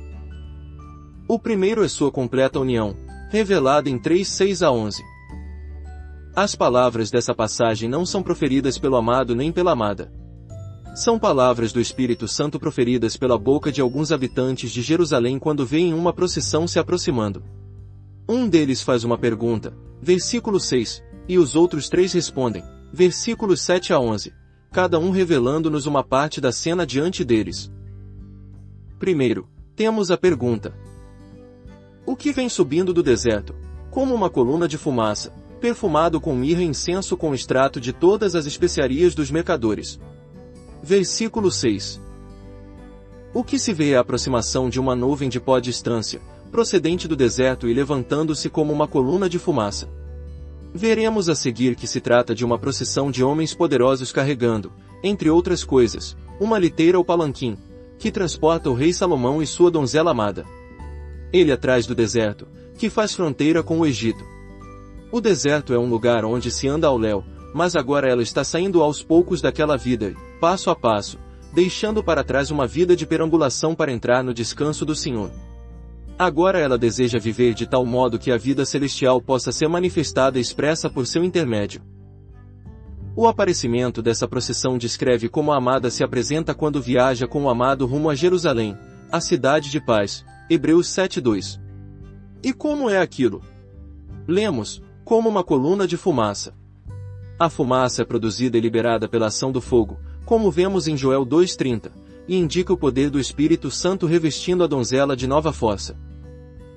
O primeiro é sua completa união, revelada em 3:6-11. As palavras dessa passagem não são proferidas pelo amado nem pela amada. São palavras do Espírito Santo proferidas pela boca de alguns habitantes de Jerusalém quando veem uma procissão se aproximando. Um deles faz uma pergunta, versículo 6, e os outros 3 respondem, versículos 7-11, cada um revelando-nos uma parte da cena diante deles. Primeiro, temos a pergunta: o que vem subindo do deserto, como uma coluna de fumaça, perfumado com mirra e incenso com extrato de todas as especiarias dos mercadores? Versículo 6. O que se vê é a aproximação de uma nuvem de pó de estância, procedente do deserto e levantando-se como uma coluna de fumaça. Veremos a seguir que se trata de uma procissão de homens poderosos carregando, entre outras coisas, uma liteira ou palanquim, que transporta o rei Salomão e sua donzela amada. Ele atrás do deserto, que faz fronteira com o Egito. O deserto é um lugar onde se anda ao léu, mas agora ela está saindo aos poucos daquela vida e, passo a passo, deixando para trás uma vida de perambulação para entrar no descanso do Senhor. Agora ela deseja viver de tal modo que a vida celestial possa ser manifestada e expressa por seu intermédio. O aparecimento dessa procissão descreve como a amada se apresenta quando viaja com o amado rumo a Jerusalém, a cidade de paz, Hebreus 7:2. E como é aquilo? Lemos, como uma coluna de fumaça. A fumaça é produzida e liberada pela ação do fogo, como vemos em Joel 2:30, e indica o poder do Espírito Santo revestindo a donzela de nova força.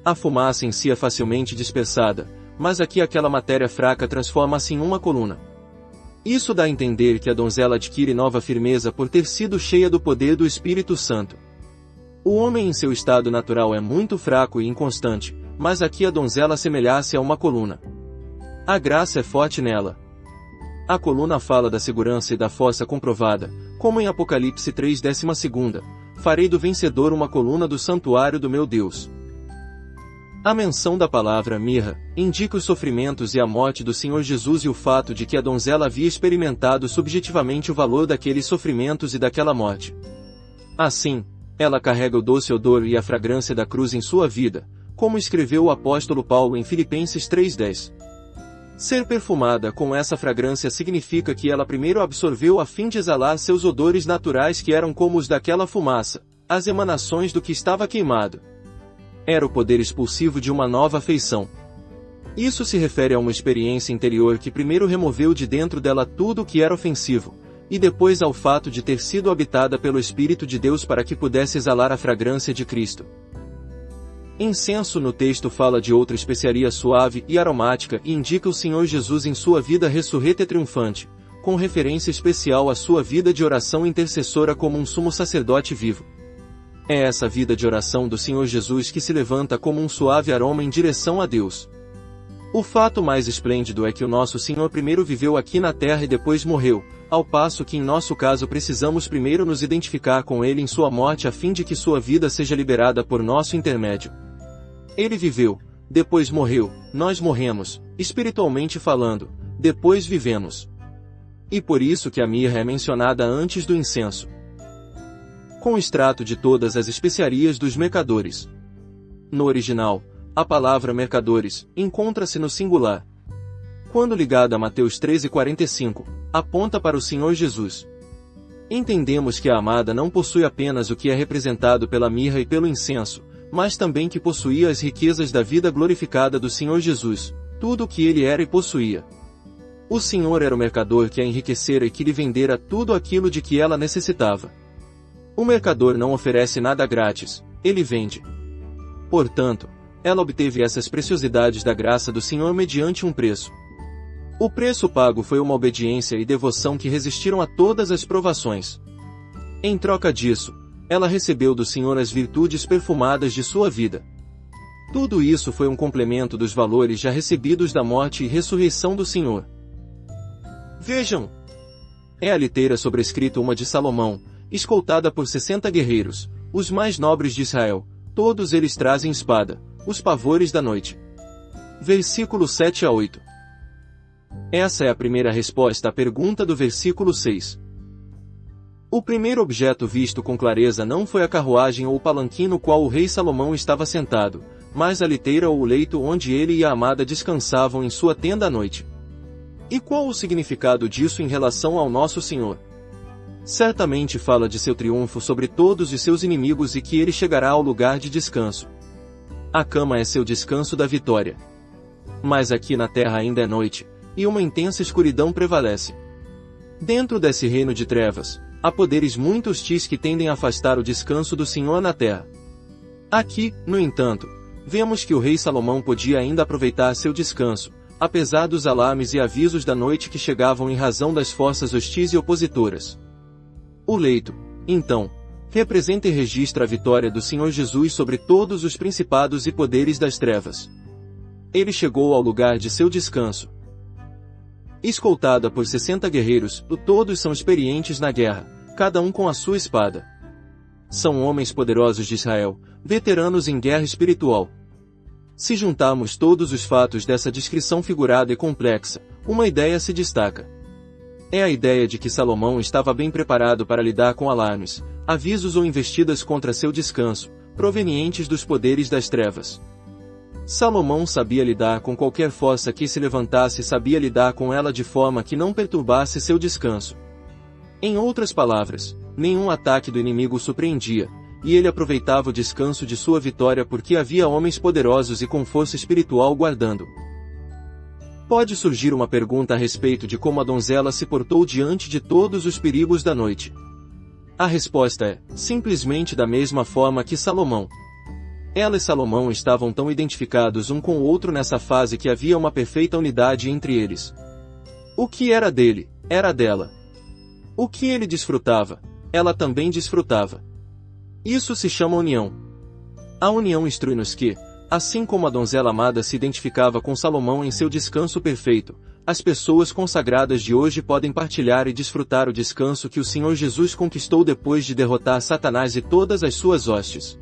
A fumaça em si é facilmente dispersada, mas aqui aquela matéria fraca transforma-se em uma coluna. Isso dá a entender que a donzela adquire nova firmeza por ter sido cheia do poder do Espírito Santo. O homem em seu estado natural é muito fraco e inconstante, mas aqui a donzela assemelha-se a uma coluna. A graça é forte nela. A coluna fala da segurança e da força comprovada, como em Apocalipse 3:12, farei do vencedor uma coluna do santuário do meu Deus. A menção da palavra mirra indica os sofrimentos e a morte do Senhor Jesus e o fato de que a donzela havia experimentado subjetivamente o valor daqueles sofrimentos e daquela morte. Assim, ela carrega o doce odor e a fragrância da cruz em sua vida, como escreveu o apóstolo Paulo em Filipenses 3:10. Ser perfumada com essa fragrância significa que ela primeiro absorveu a fim de exalar seus odores naturais que eram como os daquela fumaça, as emanações do que estava queimado. Era o poder expulsivo de uma nova afeição. Isso se refere a uma experiência interior que primeiro removeu de dentro dela tudo o que era ofensivo, e depois ao fato de ter sido habitada pelo Espírito de Deus para que pudesse exalar a fragrância de Cristo. Incenso no texto fala de outra especiaria suave e aromática e indica o Senhor Jesus em sua vida ressurreta e triunfante, com referência especial à sua vida de oração intercessora como um sumo sacerdote vivo. É essa vida de oração do Senhor Jesus que se levanta como um suave aroma em direção a Deus. O fato mais esplêndido é que o nosso Senhor primeiro viveu aqui na terra e depois morreu, ao passo que em nosso caso precisamos primeiro nos identificar com Ele em sua morte a fim de que sua vida seja liberada por nosso intermédio. Ele viveu, depois morreu, nós morremos, espiritualmente falando, depois vivemos. E por isso que a mirra é mencionada antes do incenso. Com extrato de todas as especiarias dos mercadores. No original, a palavra mercadores encontra-se no singular. Quando ligada a Mateus 13:45, aponta para o Senhor Jesus. Entendemos que a amada não possui apenas o que é representado pela mirra e pelo incenso, mas também que possuía as riquezas da vida glorificada do Senhor Jesus, tudo o que ele era e possuía. O Senhor era o mercador que a enriquecera e que lhe vendera tudo aquilo de que ela necessitava. O mercador não oferece nada grátis, ele vende. Portanto, ela obteve essas preciosidades da graça do Senhor mediante um preço. O preço pago foi uma obediência e devoção que resistiram a todas as provações. Em troca disso, ela recebeu do Senhor as virtudes perfumadas de sua vida. Tudo isso foi um complemento dos valores já recebidos da morte e ressurreição do Senhor. Vejam! É a liteira sobrescrita uma de Salomão, escoltada por 60 guerreiros, os mais nobres de Israel, todos eles trazem espada, os pavores da noite. Versículo 7-8. Essa é a primeira resposta à pergunta do versículo 6. O primeiro objeto visto com clareza não foi a carruagem ou o palanquim no qual o rei Salomão estava sentado, mas a liteira ou o leito onde ele e a amada descansavam em sua tenda à noite. E qual o significado disso em relação ao nosso Senhor? Certamente fala de seu triunfo sobre todos os seus inimigos e que ele chegará ao lugar de descanso. A cama é seu descanso da vitória. Mas aqui na terra ainda é noite, e uma intensa escuridão prevalece. Dentro desse reino de trevas, há poderes muito hostis que tendem a afastar o descanso do Senhor na terra. Aqui, no entanto, vemos que o rei Salomão podia ainda aproveitar seu descanso, apesar dos alarmes e avisos da noite que chegavam em razão das forças hostis e opositoras. O leito, então, representa e registra a vitória do Senhor Jesus sobre todos os principados e poderes das trevas. Ele chegou ao lugar de seu descanso. Escoltada por 60 guerreiros, todos são experientes na guerra, cada um com a sua espada. São homens poderosos de Israel, veteranos em guerra espiritual. Se juntarmos todos os fatos dessa descrição figurada e complexa, uma ideia se destaca. É a ideia de que Salomão estava bem preparado para lidar com alarmes, avisos ou investidas contra seu descanso, provenientes dos poderes das trevas. Salomão sabia lidar com qualquer força que se levantasse e sabia lidar com ela de forma que não perturbasse seu descanso. Em outras palavras, nenhum ataque do inimigo o surpreendia, e ele aproveitava o descanso de sua vitória porque havia homens poderosos e com força espiritual guardando. Pode surgir uma pergunta a respeito de como a donzela se portou diante de todos os perigos da noite. A resposta é, simplesmente da mesma forma que Salomão. Ela e Salomão estavam tão identificados um com o outro nessa fase que havia uma perfeita unidade entre eles. O que era dele, era dela. O que ele desfrutava, ela também desfrutava. Isso se chama união. A união instrui-nos que, assim como a donzela amada se identificava com Salomão em seu descanso perfeito, as pessoas consagradas de hoje podem partilhar e desfrutar o descanso que o Senhor Jesus conquistou depois de derrotar Satanás e todas as suas hostes.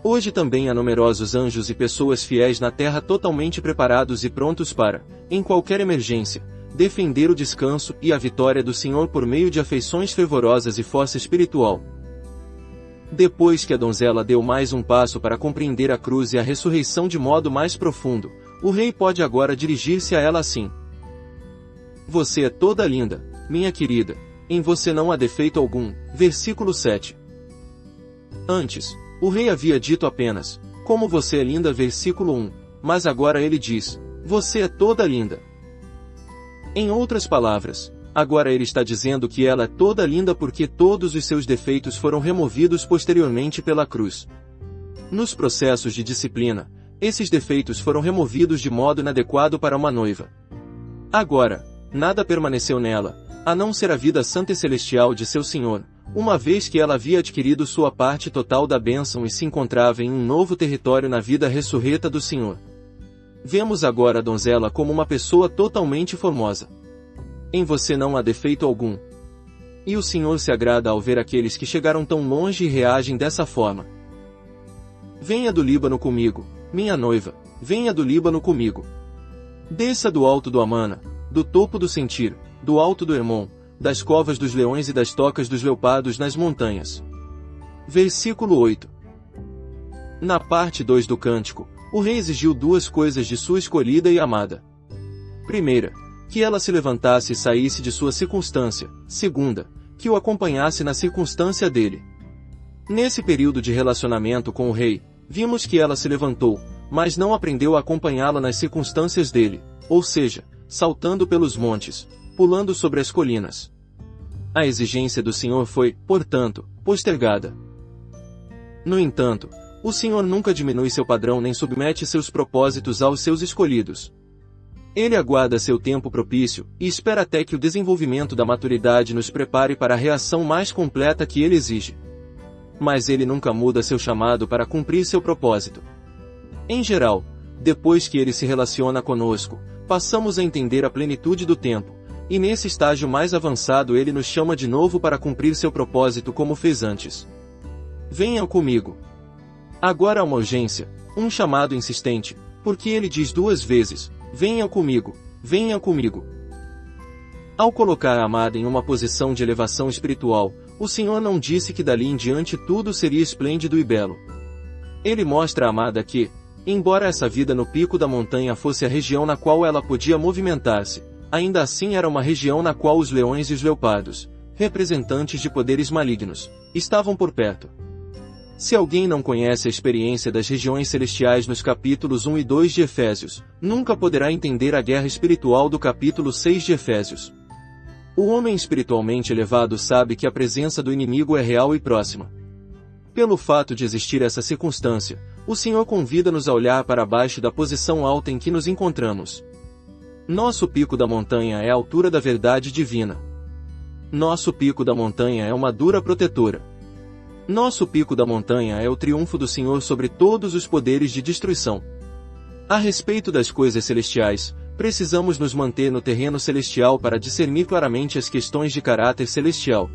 Hoje também há numerosos anjos e pessoas fiéis na terra totalmente preparados e prontos para, em qualquer emergência, defender o descanso e a vitória do Senhor por meio de afeições fervorosas e força espiritual. Depois que a donzela deu mais um passo para compreender a cruz e a ressurreição de modo mais profundo, o rei pode agora dirigir-se a ela assim. Você é toda linda, minha querida, em você não há defeito algum. Versículo 7. Antes, o rei havia dito apenas, como você é linda. Versículo 1, mas agora ele diz, você é toda linda. Em outras palavras, agora ele está dizendo que ela é toda linda porque todos os seus defeitos foram removidos posteriormente pela cruz. Nos processos de disciplina, esses defeitos foram removidos de modo inadequado para uma noiva. Agora, nada permaneceu nela, a não ser a vida santa e celestial de seu Senhor, uma vez que ela havia adquirido sua parte total da bênção e se encontrava em um novo território na vida ressurreta do Senhor. Vemos agora a donzela como uma pessoa totalmente formosa. Em você não há defeito algum. E o Senhor se agrada ao ver aqueles que chegaram tão longe e reagem dessa forma. Venha do Líbano comigo, minha noiva, venha do Líbano comigo. Desça do alto do Amana, do topo do Sentir, do alto do Hermon, das covas dos leões e das tocas dos leopardos nas montanhas. Versículo 8. Na parte 2 do cântico, o rei exigiu duas coisas de sua escolhida e amada. Primeira, que ela se levantasse e saísse de sua circunstância. Segunda, que o acompanhasse na circunstância dele. Nesse período de relacionamento com o rei, vimos que ela se levantou, mas não aprendeu a acompanhá-la nas circunstâncias dele, ou seja, saltando pelos montes, pulando sobre as colinas. A exigência do Senhor foi, portanto, postergada. No entanto, o Senhor nunca diminui seu padrão nem submete seus propósitos aos seus escolhidos. Ele aguarda seu tempo propício, e espera até que o desenvolvimento da maturidade nos prepare para a reação mais completa que ele exige. Mas ele nunca muda seu chamado para cumprir seu propósito. Em geral, depois que ele se relaciona conosco, passamos a entender a plenitude do tempo, e nesse estágio mais avançado ele nos chama de novo para cumprir seu propósito como fez antes. Venham comigo. Agora há uma urgência, um chamado insistente, porque ele diz duas vezes, venha comigo, venha comigo. Ao colocar a amada em uma posição de elevação espiritual, O Senhor não disse que dali em diante tudo seria esplêndido e belo. Ele mostra à amada que, embora essa vida no pico da montanha fosse a região na qual ela podia movimentar-se, ainda assim era uma região na qual os leões e os leopardos, representantes de poderes malignos, estavam por perto. Se alguém não conhece a experiência das regiões celestiais nos capítulos 1 e 2 de Efésios, nunca poderá entender a guerra espiritual do capítulo 6 de Efésios. O homem espiritualmente elevado sabe que a presença do inimigo é real e próxima. Pelo fato de existir essa circunstância, o Senhor convida-nos a olhar para baixo da posição alta em que nos encontramos. Nosso pico da montanha é a altura da verdade divina. Nosso pico da montanha é uma dura protetora. Nosso pico da montanha é o triunfo do Senhor sobre todos os poderes de destruição. A respeito das coisas celestiais, precisamos nos manter no terreno celestial para discernir claramente as questões de caráter celestial.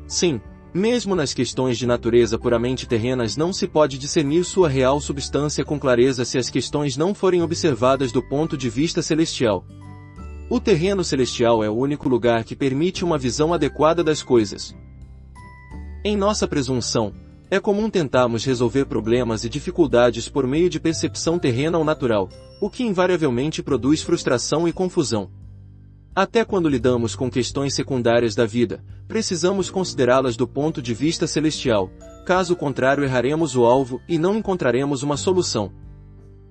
Sim, mesmo nas questões de natureza puramente terrenas não se pode discernir sua real substância com clareza se as questões não forem observadas do ponto de vista celestial. O terreno celestial é o único lugar que permite uma visão adequada das coisas. Em nossa presunção, é comum tentarmos resolver problemas e dificuldades por meio de percepção terrena ou natural, o que invariavelmente produz frustração e confusão. Até quando lidamos com questões secundárias da vida, precisamos considerá-las do ponto de vista celestial, caso contrário erraremos o alvo e não encontraremos uma solução.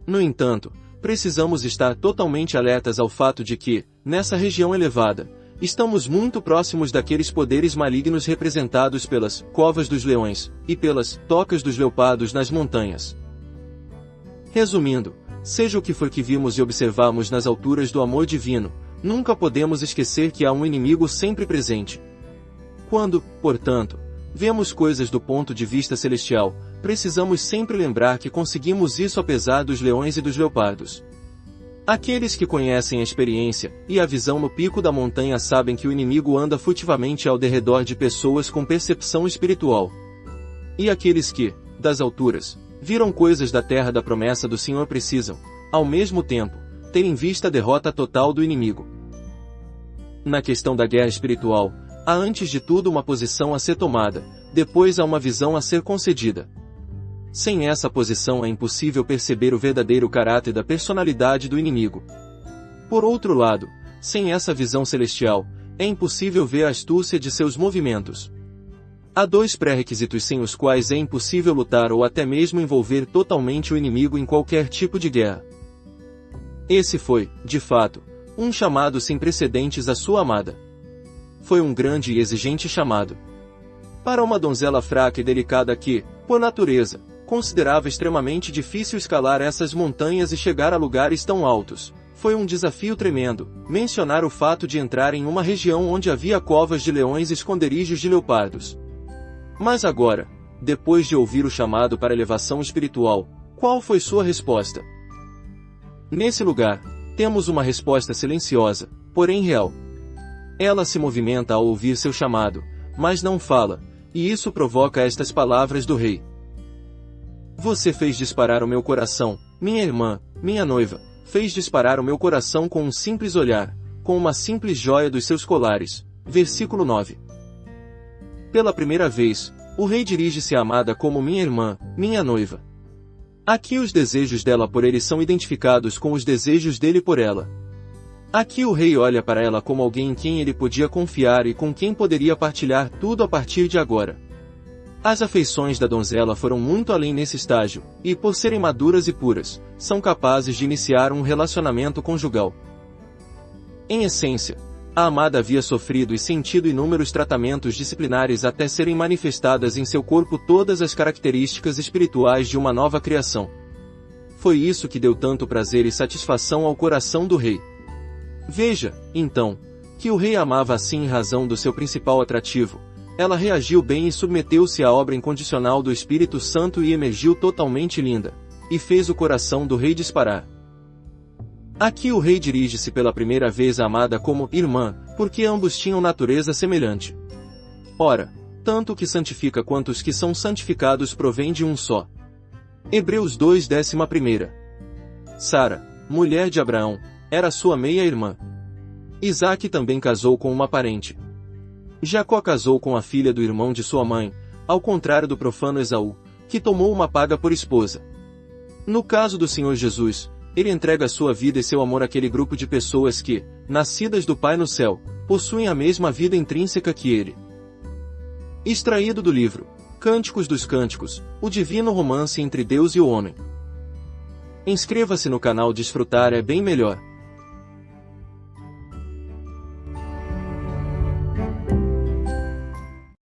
No entanto, precisamos estar totalmente alertas ao fato de que, nessa região elevada, estamos muito próximos daqueles poderes malignos representados pelas covas dos leões e pelas tocas dos leopardos nas montanhas. Resumindo, seja o que for que vimos e observamos nas alturas do amor divino, nunca podemos esquecer que há um inimigo sempre presente. Quando, portanto, vemos coisas do ponto de vista celestial, precisamos sempre lembrar que conseguimos isso apesar dos leões e dos leopardos. Aqueles que conhecem a experiência e a visão no pico da montanha sabem que o inimigo anda furtivamente ao derredor de pessoas com percepção espiritual. E aqueles que, das alturas, viram coisas da terra da promessa do Senhor precisam, ao mesmo tempo, ter em vista a derrota total do inimigo. Na questão da guerra espiritual, há antes de tudo uma posição a ser tomada, depois há uma visão a ser concedida. Sem essa posição é impossível perceber o verdadeiro caráter da personalidade do inimigo. Por outro lado, sem essa visão celestial, é impossível ver a astúcia de seus movimentos. Há dois pré-requisitos sem os quais é impossível lutar ou até mesmo envolver totalmente o inimigo em qualquer tipo de guerra. Esse foi, de fato, um chamado sem precedentes à sua amada. Foi um grande e exigente chamado. Para uma donzela fraca e delicada que, por natureza, considerava extremamente difícil escalar essas montanhas e chegar a lugares tão altos, foi um desafio tremendo, mencionar o fato de entrar em uma região onde havia covas de leões e esconderijos de leopardos. Mas agora, depois de ouvir o chamado para elevação espiritual, qual foi sua resposta? Nesse lugar, temos uma resposta silenciosa, porém real. Ela se movimenta ao ouvir seu chamado, mas não fala, e isso provoca estas palavras do rei. Você fez disparar o meu coração, minha irmã, minha noiva, fez disparar o meu coração com um simples olhar, com uma simples joia dos seus colares. Versículo 9. Pela primeira vez, o rei dirige-se à amada como minha irmã, minha noiva. Aqui os desejos dela por ele são identificados com os desejos dele por ela. Aqui o rei olha para ela como alguém em quem ele podia confiar e com quem poderia partilhar tudo a partir de agora. As afeições da donzela foram muito além nesse estágio, e por serem maduras e puras, são capazes de iniciar um relacionamento conjugal. Em essência, a amada havia sofrido e sentido inúmeros tratamentos disciplinares até serem manifestadas em seu corpo todas as características espirituais de uma nova criação. Foi isso que deu tanto prazer e satisfação ao coração do rei. Veja, então, que o rei amava assim em razão do seu principal atrativo. Ela reagiu bem e submeteu-se à obra incondicional do Espírito Santo e emergiu totalmente linda, e fez o coração do rei disparar. Aqui o rei dirige-se pela primeira vez à amada como irmã, porque ambos tinham natureza semelhante. Ora, tanto o que santifica quanto os que são santificados provém de um só. Hebreus 2:11. Sara, mulher de Abraão, era sua meia-irmã. Isaque também casou com uma parente. Jacó casou com a filha do irmão de sua mãe, ao contrário do profano Esaú, que tomou uma paga por esposa. No caso do Senhor Jesus, ele entrega sua vida e seu amor àquele grupo de pessoas que, nascidas do Pai no céu, possuem a mesma vida intrínseca que ele. Extraído do livro Cânticos dos Cânticos, o divino romance entre Deus e o homem. Inscreva-se no canal Desfrutar é bem melhor.